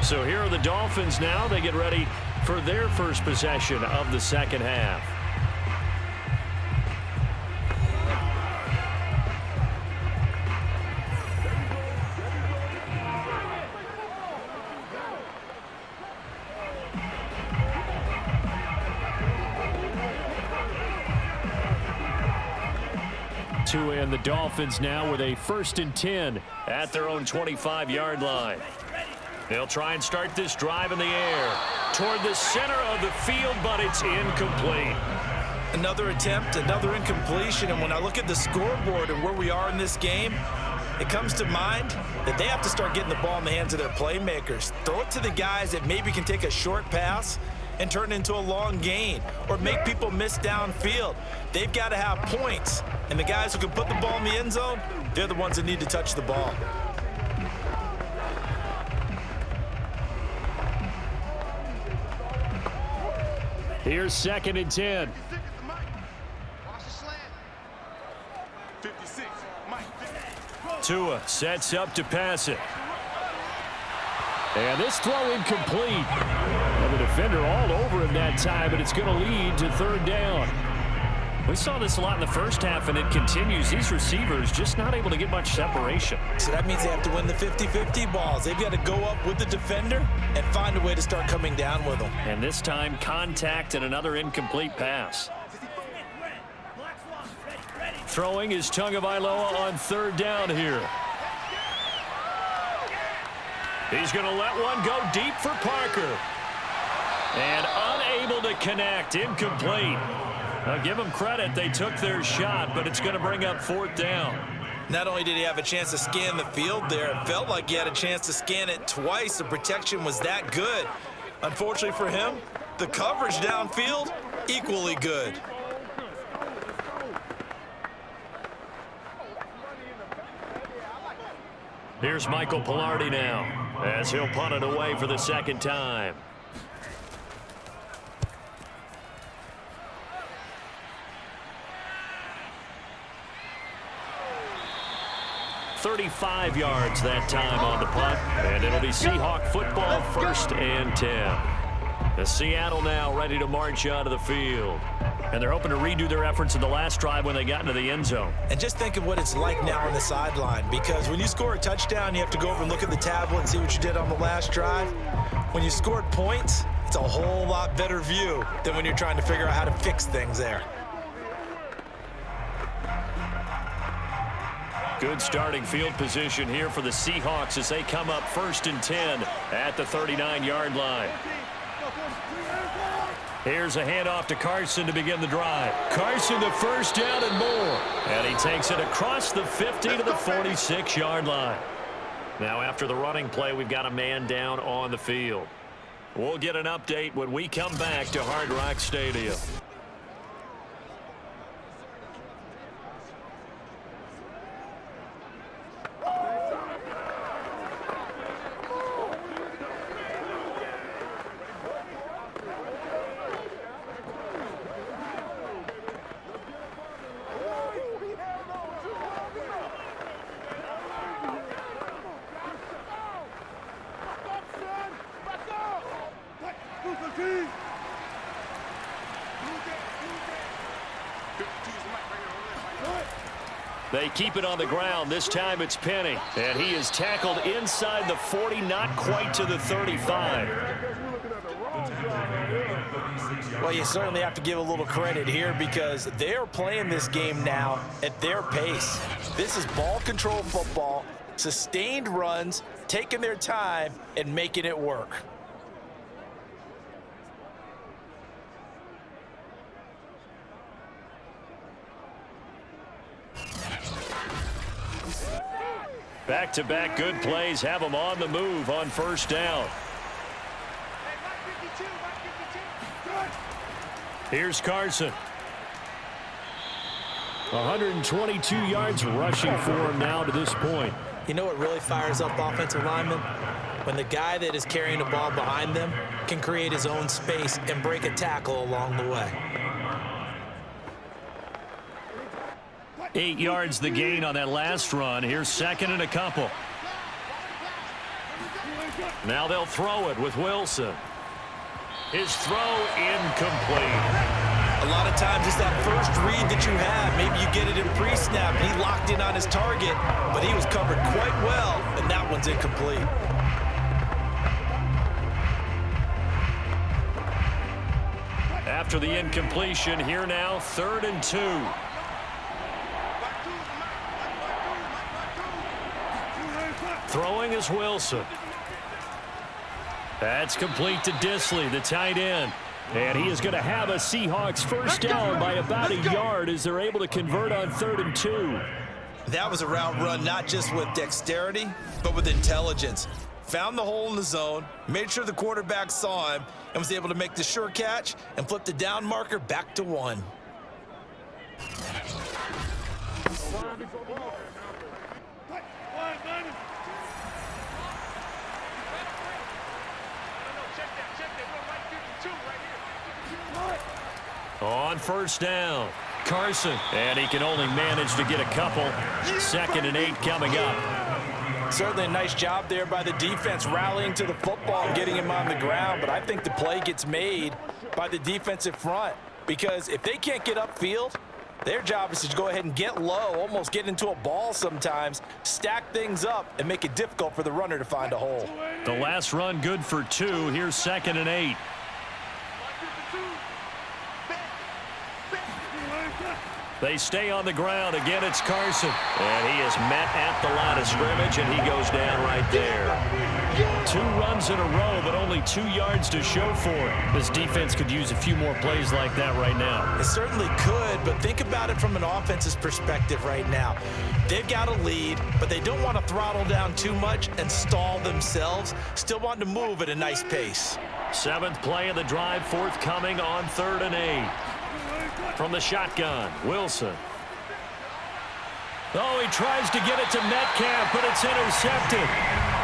So here are the Dolphins now. They get ready for their first possession of the second half. And the Dolphins now with a 1st and 10 at their own 25-yard line. They'll try and start this drive in the air toward the center of the field, but it's incomplete. Another attempt, another incompletion, and when I look at the scoreboard and where we are in this game, it comes to mind that they have to start getting the ball in the hands of their playmakers. Throw it to the guys that maybe can take a short pass and turn it into a long gain or make people miss downfield. They've got to have points, and the guys who can put the ball in the end zone, they're the ones that need to touch the ball. Here's 2nd and 10. 56, Mike. Tua sets up to pass it. And this throw incomplete. And the defender all over him that time, but it's going to lead to 3rd down. We saw this a lot in the first half, and it continues. These receivers just not able to get much separation. So that means they have to win the 50-50 balls. They've got to go up with the defender and find a way to start coming down with them. And this time, contact and another incomplete pass. Throwing is Tagovailoa on 3rd down here. He's going to let one go deep for Parker. And unable to connect, incomplete. Now give them credit, they took their shot, but it's going to bring up 4th down. Not only did he have a chance to scan the field there, it felt like he had a chance to scan it twice. The protection was that good. Unfortunately for him, the coverage downfield, equally good. Here's Michael Polamalu now, as he'll punt it away for the 2nd time. $35 yards that time on the punt, and it'll be Seahawk football 1st and 10. The Seattle now ready to march out of the field. And they're hoping to redo their efforts in the last drive when they got into the end zone. And just think of what it's like now on the sideline, because when you score a touchdown, you have to go over and look at the tablet and see what you did on the last drive. When you scored points, it's a whole lot better view than when you're trying to figure out how to fix things there. Good starting field position here for the Seahawks as they come up 1st and 10 at the 39-yard line. Here's a handoff to Carson to begin the drive. Carson, the 1st down and more. And he takes it across the 50 to the 46-yard line. Now after the running play, we've got a man down on the field. We'll get an update when we come back to Hard Rock Stadium. They keep it on the ground. This time it's Penny. And he is tackled inside the 40, not quite to the 35. Well, you certainly have to give a little credit here because they're playing this game now at their pace. This is ball control football, sustained runs, taking their time and making it work. Back-to-back good plays have them on the move on 1st down. Here's Carson. 122 yards rushing for him now to this point. You know what really fires up offensive linemen? When the guy that is carrying the ball behind them can create his own space and break a tackle along the way. 8 yards the gain on that last run. Here's second and a couple. Now they'll throw it with Wilson. His throw incomplete. A lot of times it's that first read that you have. Maybe you get it in pre-snap, and he locked in on his target, but he was covered quite well, and that one's incomplete. After the incompletion, here now, 3rd and 2. Throwing is Wilson. That's complete to Disley, the tight end. And he is going to have a Seahawks first down by about a yard as they're able to convert on 3rd and 2. That was a route run not just with dexterity, but with intelligence. Found the hole in the zone, made sure the quarterback saw him, and was able to make the sure catch and flip the down marker back to 1. On first down, Carson. And he can only manage to get a couple. 2nd and 8 coming up. Certainly a nice job there by the defense rallying to the football and getting him on the ground. But I think the play gets made by the defensive front. Because if they can't get upfield, their job is to go ahead and get low, almost get into a ball sometimes, stack things up, and make it difficult for the runner to find a hole. The last run good for 2. Here's 2nd and 8. They stay on the ground. Again, it's Carson. And he is met at the line of scrimmage, and he goes down right there. 2 runs in a row, but only 2 yards to show for it. This defense could use a few more plays like that right now. It certainly could, but think about it from an offense's perspective right now. They've got a lead, but they don't want to throttle down too much and stall themselves. Still want to move at a nice pace. 7th play of the drive, forthcoming on 3rd and 8. From the shotgun, Wilson. Oh, he tries to get it to Metcalf, but it's intercepted.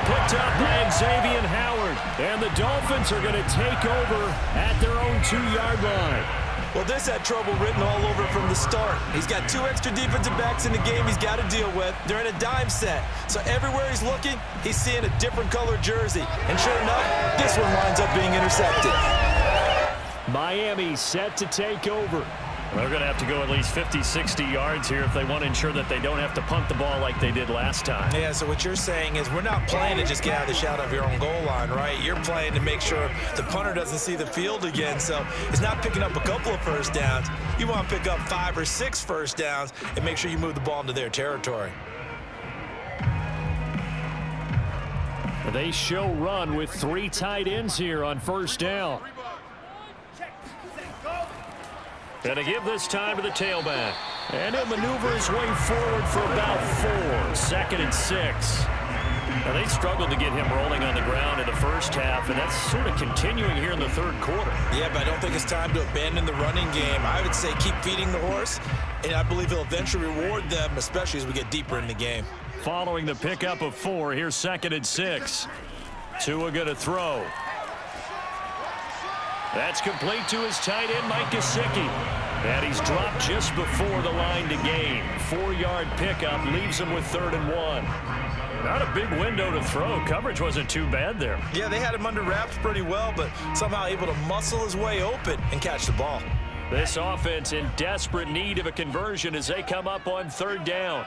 Picked up by Xavier Howard. And the Dolphins are going to take over at their own 2-yard line. Well, this had trouble written all over from the start. He's got 2 extra defensive backs in the game he's got to deal with. They're in a dime set. So everywhere he's looking, he's seeing a different color jersey. And sure enough, this one winds up being intercepted. Miami set to take over. They're going to have to go at least 50, 60 yards here if they want to ensure that they don't have to punt the ball like they did last time. Yeah, so what you're saying is we're not playing to just get out of the shadow of your own goal line, right? You're playing to make sure the punter doesn't see the field again. So it's not picking up a couple of first downs. You want to pick up 5 or 6 first downs and make sure you move the ball into their territory. They show run with 3 tight ends here on first down. And to give this time to the tailback. And he'll maneuver his way forward for about 4. 2nd and 6. Now, they struggled to get him rolling on the ground in the first half, and that's sort of continuing here in the 3rd quarter. Yeah, but I don't think it's time to abandon the running game. I would say keep feeding the horse, and I believe he'll eventually reward them, especially as we get deeper in the game. Following the pickup of 4, here's 2nd and 6. Tua going to throw. That's complete to his tight end, Mike Gesicki. And he's dropped just before the line to gain. 4-yard pickup leaves him with 3rd and 1. Not a big window to throw. Coverage wasn't too bad there. Yeah, they had him under wraps pretty well, but somehow able to muscle his way open and catch the ball. This offense in desperate need of a conversion as they come up on 3rd down.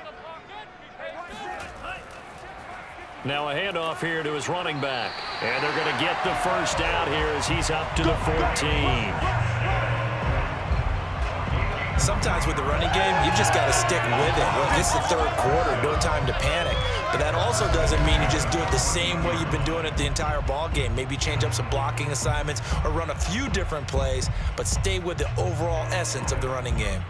Now a handoff here to his running back. And they're going to get the first down here as he's up to the 14. Sometimes with the running game, you've just got to stick with it. Look, this is the 3rd quarter, no time to panic. But that also doesn't mean you just do it the same way you've been doing it the entire ball game. Maybe change up some blocking assignments or run a few different plays, but stay with the overall essence of the running game.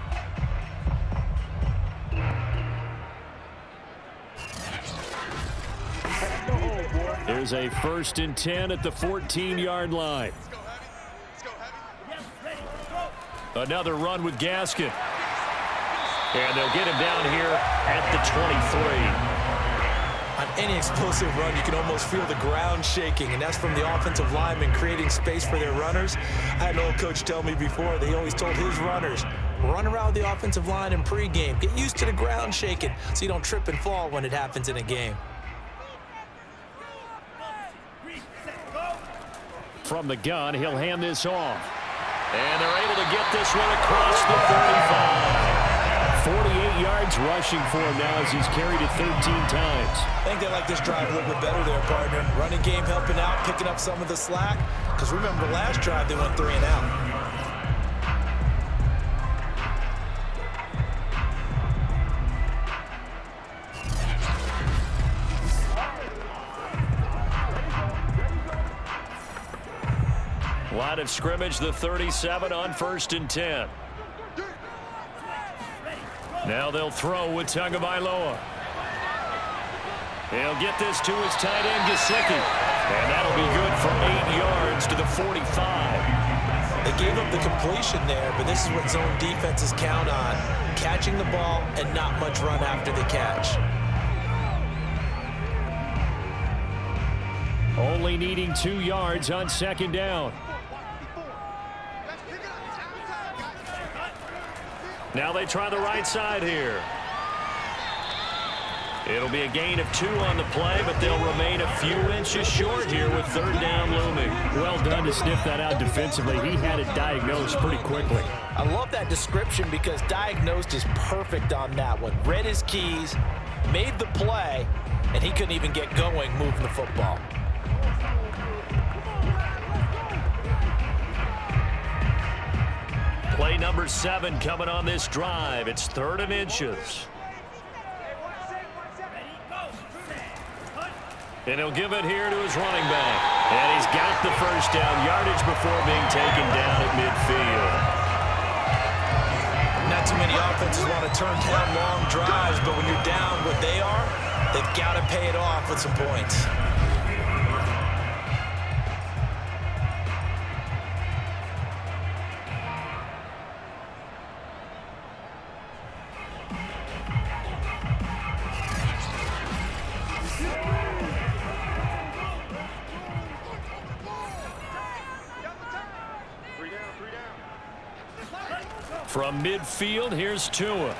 There's a 1st and 10 at the 14-yard line. Another run with Gaskin. And they'll get him down here at the 23. On any explosive run, you can almost feel the ground shaking, and that's from the offensive linemen creating space for their runners. I had an old coach tell me before, they always told his runners, run around the offensive line in pregame. Get used to the ground shaking so you don't trip and fall when it happens in a game. From the gun, he'll hand this off. And they're able to get this one across the 35. 48 yards rushing for him now as he's carried it 13 times. I think they like this drive a little bit better there, partner. Running game helping out, picking up some of the slack. Because remember, the last drive they went 3 and out. Line of scrimmage, the 37 on 1st and 10. Now they'll throw with Tagovailoa. He'll get this to his tight end, Gesicki. And that'll be good for 8 yards to the 45. They gave up the completion there, but this is what zone defenses count on. Catching the ball and not much run after the catch. Only needing 2 yards on 2nd down. Now they try the right side here. It'll be a gain of 2 on the play, but they'll remain a few inches short here with 3rd down looming. Well done to sniff that out defensively. He had it diagnosed pretty quickly. I love that description because diagnosed is perfect on that one. Read his keys, made the play, and he couldn't even get going moving the football. Play number 7 coming on this drive. It's 3rd and inches. And he'll give it here to his running back. And he's got the 1st down yardage before being taken down at midfield. Not too many offenses want to turn down long drives, but when you're down what they are, they've got to pay it off with some points. From midfield, here's Tua.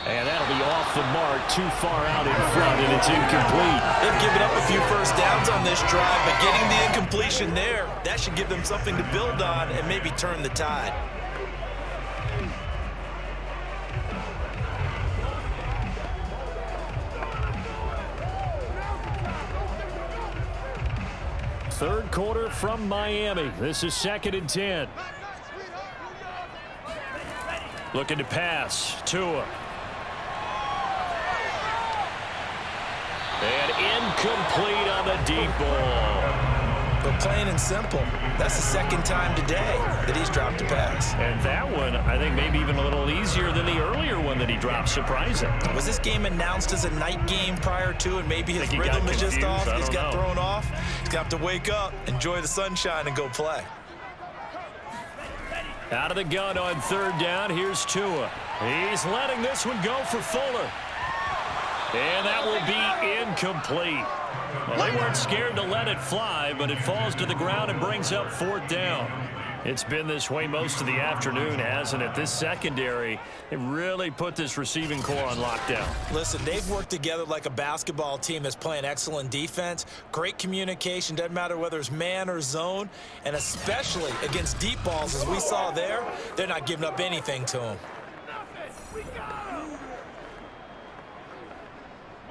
And that'll be off the mark, too far out in front, and it's incomplete. They've given up a few 1st downs on this drive, but getting the incompletion there, that should give them something to build on and maybe turn the tide. Third quarter from Miami. This is 2nd and 10. Looking to pass. Tua. And incomplete on the deep ball. But plain and simple, that's the 2nd time today that he's dropped a pass. And that one, I think, maybe even a little easier than the earlier one that he dropped. Surprising. Was this game announced as a night game prior to, and maybe his rhythm is just off? He's got thrown off. He's got to wake up, enjoy the sunshine, and go play. Out of the gun on 3rd down, here's Tua. He's letting this one go for Fuller. And that will be incomplete. Well, they weren't scared to let it fly, but it falls to the ground and brings up 4th down. It's been this way most of the afternoon, hasn't it? This secondary, they really put this receiving core on lockdown. Listen, they've worked together like a basketball team that's playing excellent defense. Great communication, doesn't matter whether it's man or zone, and especially against deep balls, as we saw there, they're not giving up anything to them.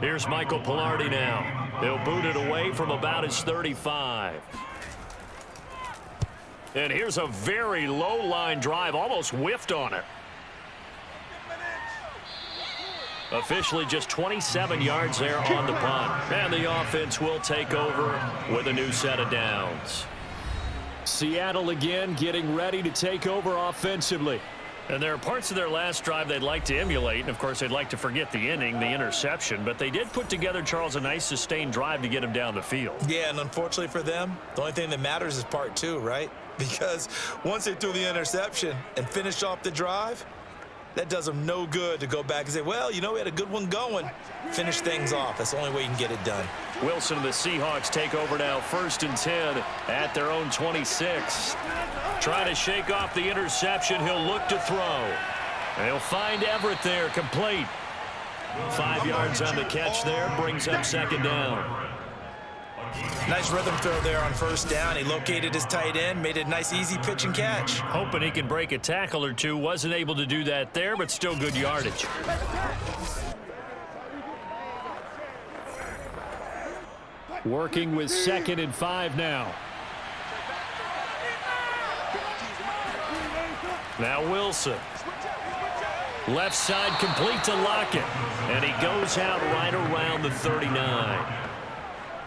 Here's Michael Polamalu now. They'll boot it away from about his 35. And here's a very low-line drive, almost whiffed on it. Officially just 27 yards there on the punt. And the offense will take over with a new set of downs. Seattle again getting ready to take over offensively. And there are parts of their last drive they'd like to emulate, and of course they'd like to forget the inning, the interception, but they did put together, Charles, a nice sustained drive to get him down the field. Yeah, and unfortunately for them, the only thing that matters is part 2, right? Because once they threw the interception and finished off the drive, that does them no good to go back and say, well, you know, we had a good one going. Finish things off. That's the only way you can get it done. Wilson and the Seahawks take over now, 1st and 10 at their own 26. Trying to shake off the interception. He'll look to throw. And he'll find Everett there, complete. 5 yards on the catch there, brings up 2nd down. Nice rhythm throw there on 1st down. He located his tight end, made it a nice, easy pitch and catch. Hoping he can break a tackle or two. Wasn't able to do that there, but still good yardage. Working with 2nd and 5 now. Now Wilson. Left side complete to Lockett. And he goes out right around the 39.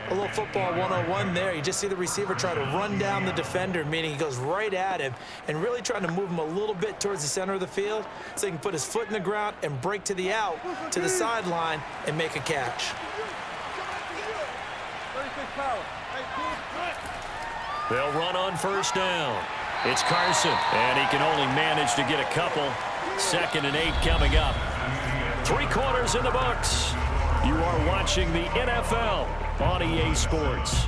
A little football 101 there. You just see the receiver try to run down the defender, meaning he goes right at him and really trying to move him a little bit towards the center of the field so he can put his foot in the ground and break to the out, to the sideline, and make a catch. They'll run on 1st down. It's Carson, and he can only manage to get a couple. 2nd and 8 coming up. 3 quarters in the books. You are watching the NFL on EA Sports.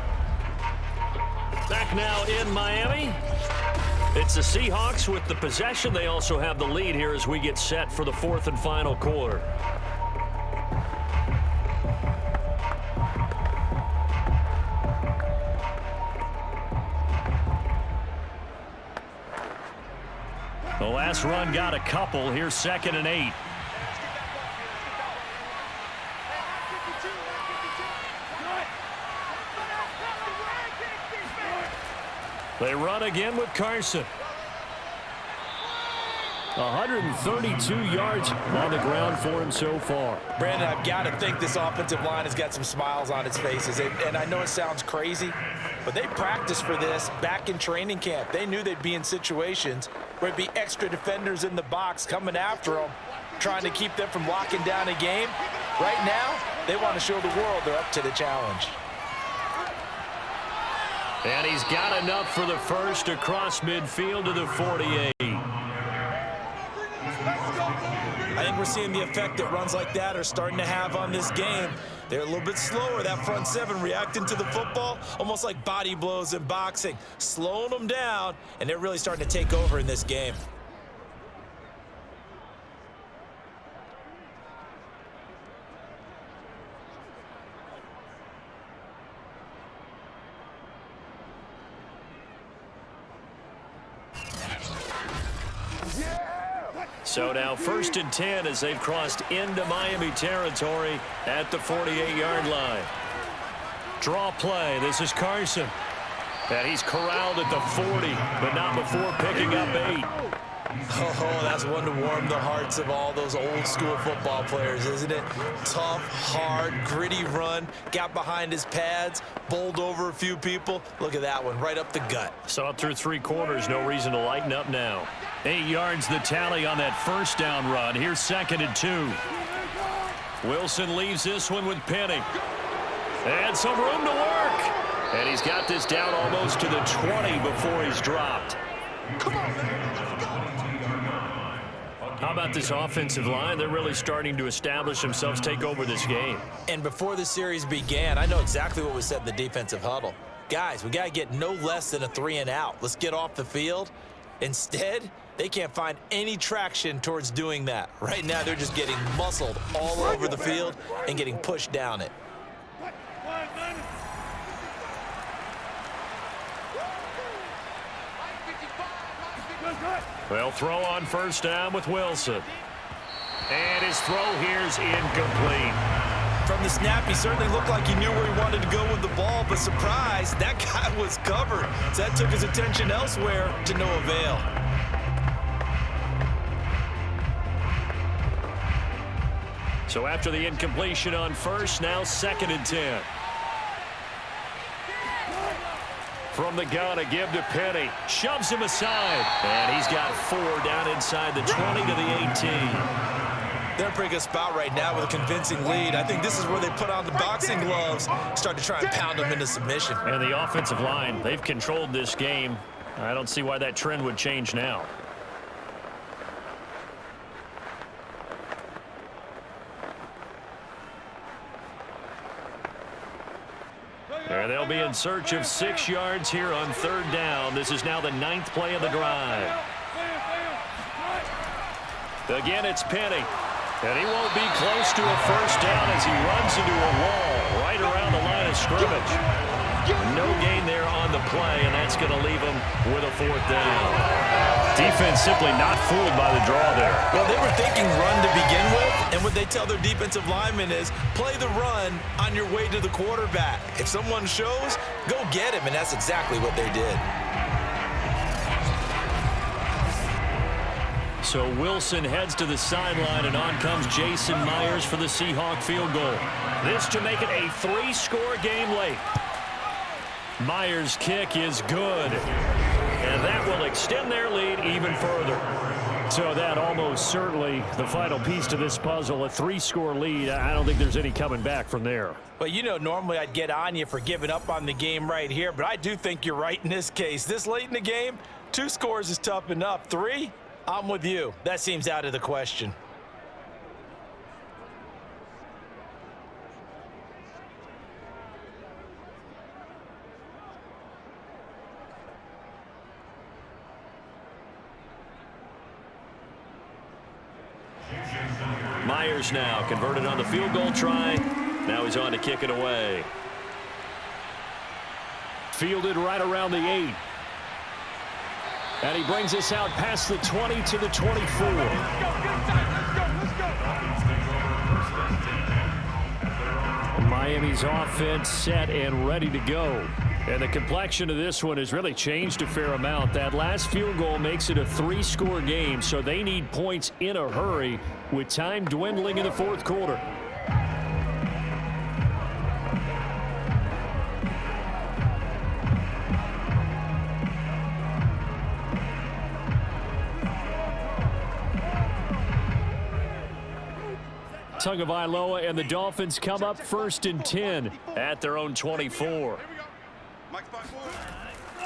Back now in Miami. It's the Seahawks with the possession. They also have the lead here as we get set for the 4th and final quarter. The last run got a couple. Here's 2nd and 8. They run again with Carson. 132 yards on the ground for him so far. Brandon, I've got to think this offensive line has got some smiles on its faces. And I know it sounds crazy, but they practiced for this back in training camp. They knew they'd be in situations where it'd be extra defenders in the box coming after them, trying to keep them from locking down a game. Right now, they want to show the world they're up to the challenge. And he's got enough for the first across midfield to the 48. I think we're seeing the effect that runs like that are starting to have on this game. They're a little bit slower, that front 7 reacting to the football, almost like body blows in boxing, slowing them down, and they're really starting to take over in this game. So now 1st and 10 as they've crossed into Miami territory at the 48-yard line. Draw play. This is Carson. And he's corralled at the 40, but not before picking up 8. Oh, that's one to warm the hearts of all those old school football players, isn't it? Tough, hard, gritty run, got behind his pads, bowled over a few people. Look at that one, right up the gut. Saw it through 3 quarters, no reason to lighten up now. 8 yards the tally on that 1st down run. Here's 2nd and 2. Wilson leaves this one with Penny. And some room to work. And he's got this down almost to the 20 before he's dropped. Come on, man. How about this offensive line? They're really starting to establish themselves, take over this game. And before the series began, I know exactly what was said in the defensive huddle. Guys, we got to get no less than a 3 and out. Let's get off the field. Instead, they can't find any traction towards doing that. Right now, they're just getting muscled all over the field and getting pushed down it. Well, throw on 1st down with Wilson. And his throw here's incomplete. From the snap, he certainly looked like he knew where he wanted to go with the ball, but surprise, that guy was covered. So that took his attention elsewhere to no avail. So after the incompletion on 1st, now 2nd and 10. From the gun, a give to Penny. Shoves him aside. And he's got 4 down inside the 20 to the 18. They're in a pretty good spot right now with a convincing lead. I think this is where they put on the boxing gloves, start to try and pound them into submission. And the offensive line, they've controlled this game. I don't see why that trend would change now. And they'll be in search of 6 yards here on 3rd down. This is now the 9th play of the drive. Again, it's Penny. And he won't be close to a 1st down as he runs into a wall right around the line of scrimmage. No gain there on the play, and that's going to leave him with a 4th down. Defense simply not fooled by the draw there. Well, they were thinking run to begin with, and what they tell their defensive linemen is play the run on your way to the quarterback. If someone shows, go get him, and that's exactly what they did. So Wilson heads to the sideline, and on comes Jason Myers for the Seahawk field goal. This to make it a 3-score game late. Myers' kick is good, and that will extend their lead even further. So that almost certainly the final piece to this puzzle, a 3-score lead. I don't think there's any coming back from there. Well, you know, normally I'd get on you for giving up on the game right here, but I do think you're right in this case. This late in the game, 2 scores is tough enough. 3, I'm with you. That seems out of the question. Myers now converted on the field goal try. Now he's on to kick it away. Fielded right around the 8. And he brings us out past the 20 to the 24. Miami's offense set and ready to go. And the complexion of this one has really changed a fair amount. That last field goal makes it a 3-score game, so they need points in a hurry with time dwindling in the 4th quarter. Tagovailoa and the Dolphins come up 1st and 10 at their own 24.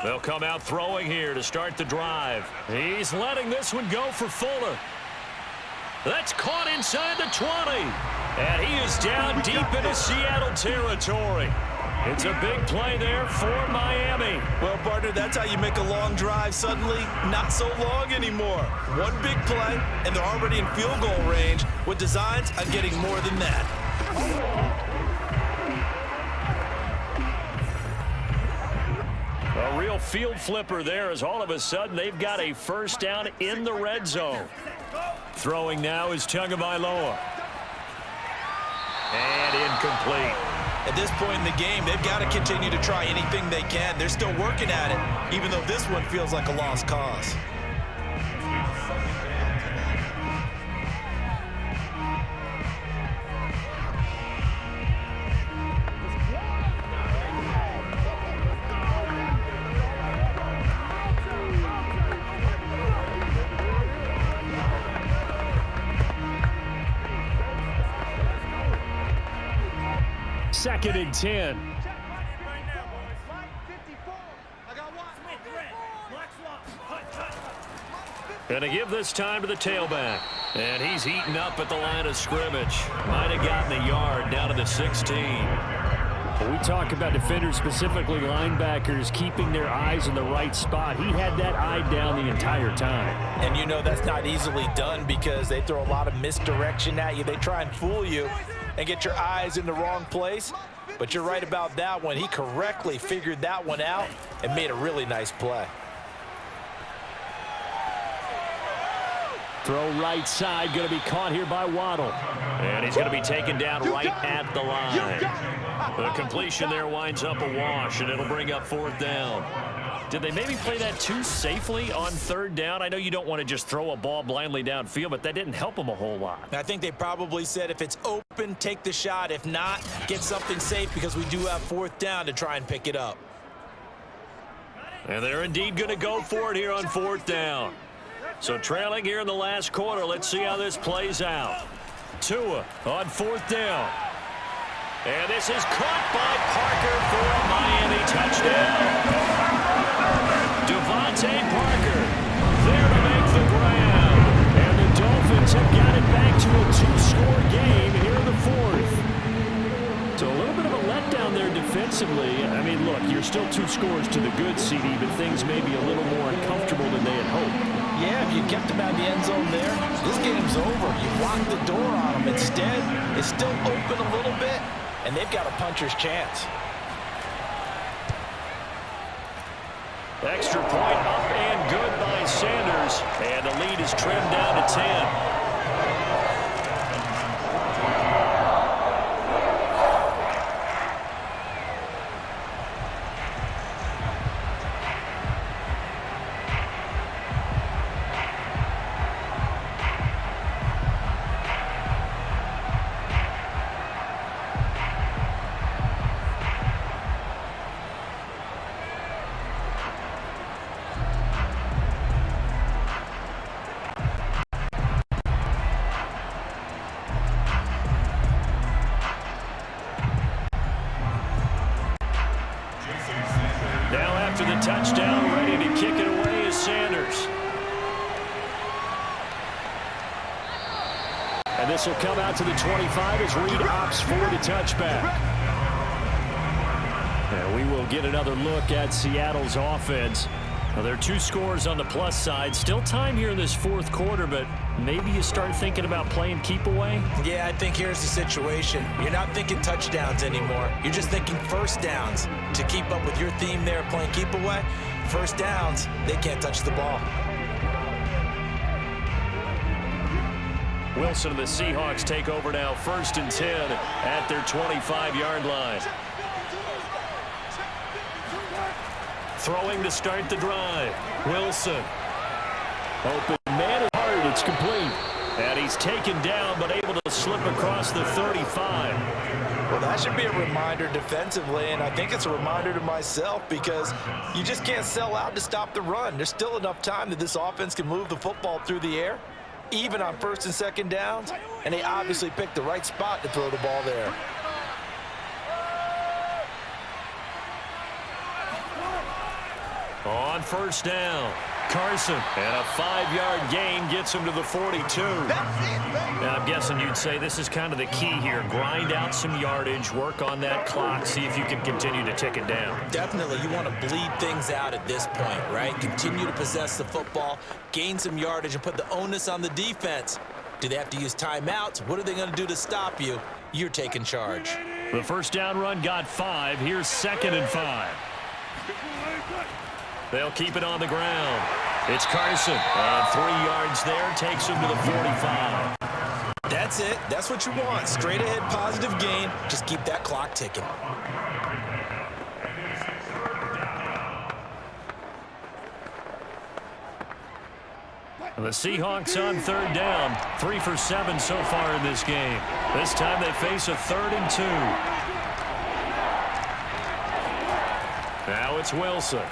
They'll come out throwing here to start the drive. He's letting this one go for Fuller. That's caught inside the 20. And he is down deep into Seattle territory. It's a big play there for Miami. Well, partner, that's how you make a long drive suddenly not so long anymore. One big play, and they're already in field goal range with designs on getting more than that. A real field flipper there as all of a sudden they've got a 1st down in the red zone. Throwing now is Tagovailoa. And incomplete. At this point in the game, they've got to continue to try anything they can. They're still working at it, even though this one feels like a lost cause. Second and 10. Gonna give this time to the tailback. And he's eaten up at the line of scrimmage. Might have gotten a yard down to the 16. When we talk about defenders, specifically linebackers, keeping their eyes in the right spot, he had that eye down the entire time. And you know that's not easily done because they throw a lot of misdirection at you. They try and fool you and get your eyes in the wrong place. But you're right about that one. He correctly figured that one out and made a really nice play. Throw right side, going to be caught here by Waddle. And he's going to be taken down right at the line. The completion there winds up a wash, and it'll bring up 4th down. Did they maybe play that too safely on 3rd down? I know you don't want to just throw a ball blindly downfield, but that didn't help them a whole lot. I think they probably said if it's open, take the shot. If not, get something safe because we do have 4th down to try and pick it up. And they're indeed going to go for it here on 4th down. So trailing here in the last quarter, let's see how this plays out. Tua on 4th down. And this is caught by Parker for a Miami touchdown. Devontae Parker there to make the grab. And the Dolphins have got it back to a 2-score game here in the 4th. So a little bit of a letdown there defensively. I mean, still 2 scores to the good, CD, but things may be a little more uncomfortable than they had hoped. Yeah, if you kept them out of the end zone there, this game's over. You blocked the door on them. Instead, it's still open a little bit, and they've got a puncher's chance. Extra point up and good by Sanders, and the lead is trimmed down to 10. Touchdown, ready to kick it away is Sanders. And this will come out to the 25 as Reed opts for the touchback. And we will get another look at Seattle's offense. Well, there are 2 scores on the plus side. Still time here in this 4th quarter, but maybe you start thinking about playing keep away? Yeah, I think here's the situation. You're not thinking touchdowns anymore. You're just thinking first downs. To keep up with your theme there, playing keep away, first downs, they can't touch the ball. Wilson and the Seahawks take over now, 1st and 10 at their 25-yard line. Throwing to start the drive. Wilson. Open man is hard. It's complete. And he's taken down, but able to slip across the 35. Well, that should be a reminder defensively, and I think it's a reminder to myself because you just can't sell out to stop the run. There's still enough time that this offense can move the football through the air, even on 1st and 2nd downs, and they obviously picked the right spot to throw the ball there. On 1st down, Carson, and a 5-yard gain gets him to the 42. Now, I'm guessing you'd say this is kind of the key here. Grind out some yardage, work on that clock, see if you can continue to tick it down. Definitely, you want to bleed things out at this point, right? Continue to possess the football, gain some yardage, and put the onus on the defense. Do they have to use timeouts? What are they going to do to stop you? You're taking charge. The 1st down run got 5. Here's 2nd and 5. They'll keep it on the ground. It's Carson, and 3 yards there takes him to the 45. That's it. That's what you want. Straight ahead positive gain. Just keep that clock ticking. The Seahawks on 3rd down. 3 for 7 so far in this game. This time they face a 3rd and 2. Now it's Wilson.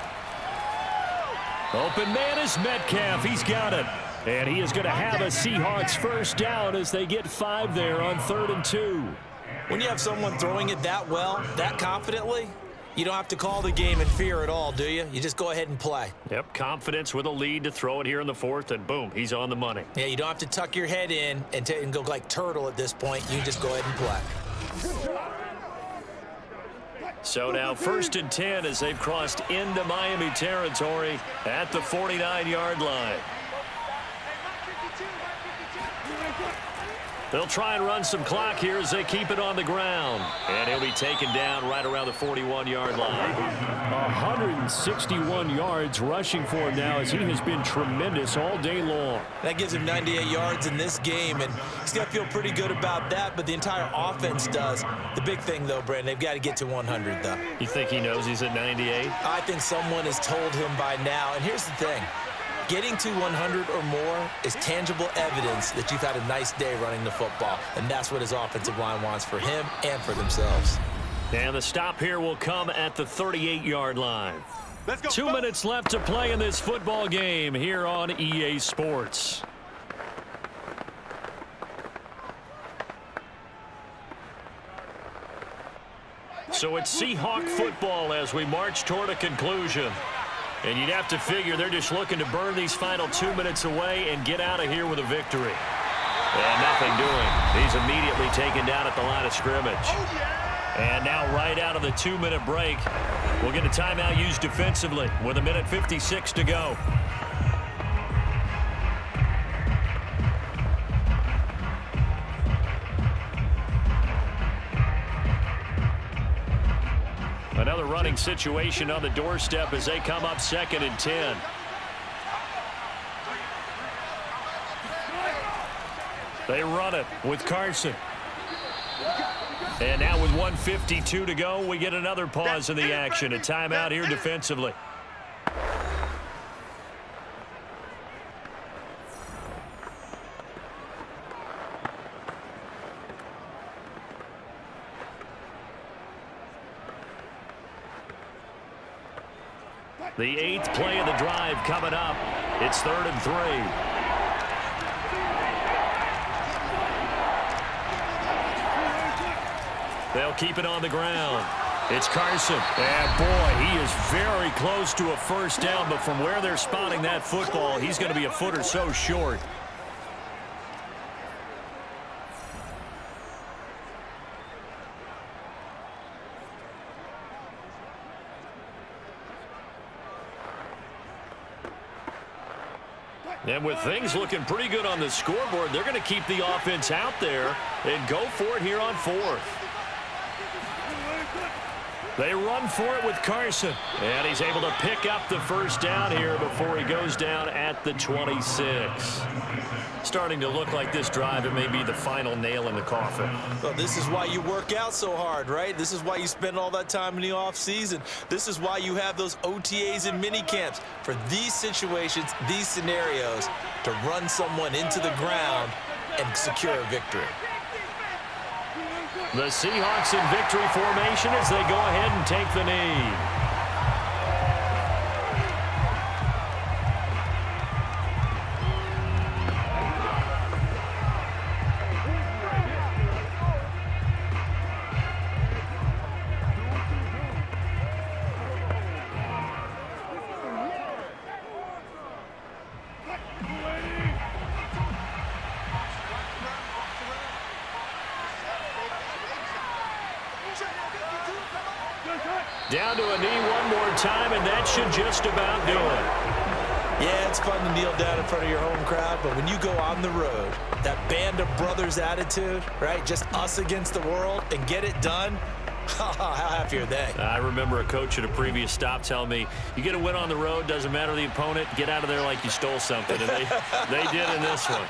Open man is Metcalf. He's got it. And he is going to have a Seahawks 1st down as they get 5 there on 3rd and 2. When you have someone throwing it that well, that confidently, you don't have to call the game in fear at all, do you? You just go ahead and play. Yep, confidence with a lead to throw it here in the 4th, and boom, he's on the money. Yeah, you don't have to tuck your head in and go like turtle at this point. You just go ahead and play. So now 1st and 10 as they've crossed into Miami territory at the 49-yard line. They'll try and run some clock here as they keep it on the ground. And he'll be taken down right around the 41-yard line. 161 yards rushing for him now as he has been tremendous all day long. That gives him 98 yards in this game, and he's got to feel pretty good about that, but the entire offense does. The big thing, though, Brandon, they've got to get to 100, though. You think he knows he's at 98? I think someone has told him by now, and here's the thing. Getting to 100 or more is tangible evidence that you've had a nice day running the football, and that's what his offensive line wants for him and for themselves. And the stop here will come at the 38-yard line. Let's go. 2 minutes left to play in this football game here on EA Sports. So it's Seahawk football as we march toward a conclusion. And you'd have to figure they're just looking to burn these final 2 minutes away and get out of here with a victory. And nothing doing. He's immediately taken down at the line of scrimmage. And now right out of the 2-minute break, we'll get a timeout used defensively with 1:56 to go. Another running situation on the doorstep as they come up 2nd and 10. They run it with Carson. And now with 1:52 to go, we get another pause in the action. A timeout here defensively. The 8th play of the drive coming up. It's 3rd and 3. They'll keep it on the ground. It's Carson. And boy, he is very close to a first down, but from where they're spotting that football, he's going to be a foot or so short. And with things looking pretty good on the scoreboard, they're going to keep the offense out there and go for it here on 4th. They run for it with Carson. And he's able to pick up the first down here before he goes down at the 26. Starting to look like this drive, it may be the final nail in the coffin. Well, this is why you work out so hard, right? This is why you spend all that time in the offseason. This is why you have those OTAs and mini camps for these situations, these scenarios, to run someone into the ground and secure a victory. The Seahawks in victory formation as they go ahead and take the knee. Down to a knee one more time, and that should just about do it. Yeah, it's fun to kneel down in front of your home crowd, but when you go on the road, that band of brothers attitude, right, just us against the world, and get it done, how happy are they? I remember a coach at a previous stop telling me, you get a win on the road, doesn't matter the opponent, get out of there like you stole something, and they did in this one.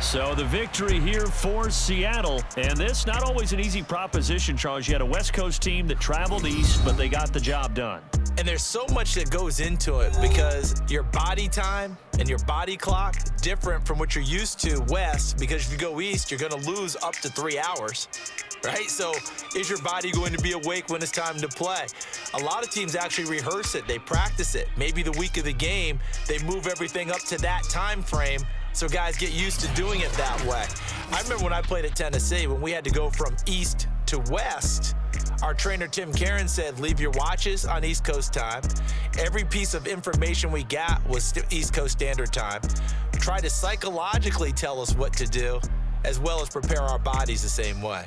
So the victory here for Seattle, and this not always an easy proposition, Charles. You had a West Coast team that traveled east, but they got the job done. And there's so much that goes into it because your body time and your body clock different from what you're used to west, because if you go east, you're going to lose up to 3 hours, right? So is your body going to be awake when it's time to play? A lot of teams actually rehearse it. They practice it. Maybe the week of the game, they move everything up to that time frame so guys get used to doing it that way. I remember when I played at Tennessee, when we had to go from east to west, our trainer Tim Caron said, leave your watches on East Coast time. Every piece of information we got was East Coast Standard Time. Try to psychologically tell us what to do, as well as prepare our bodies the same way.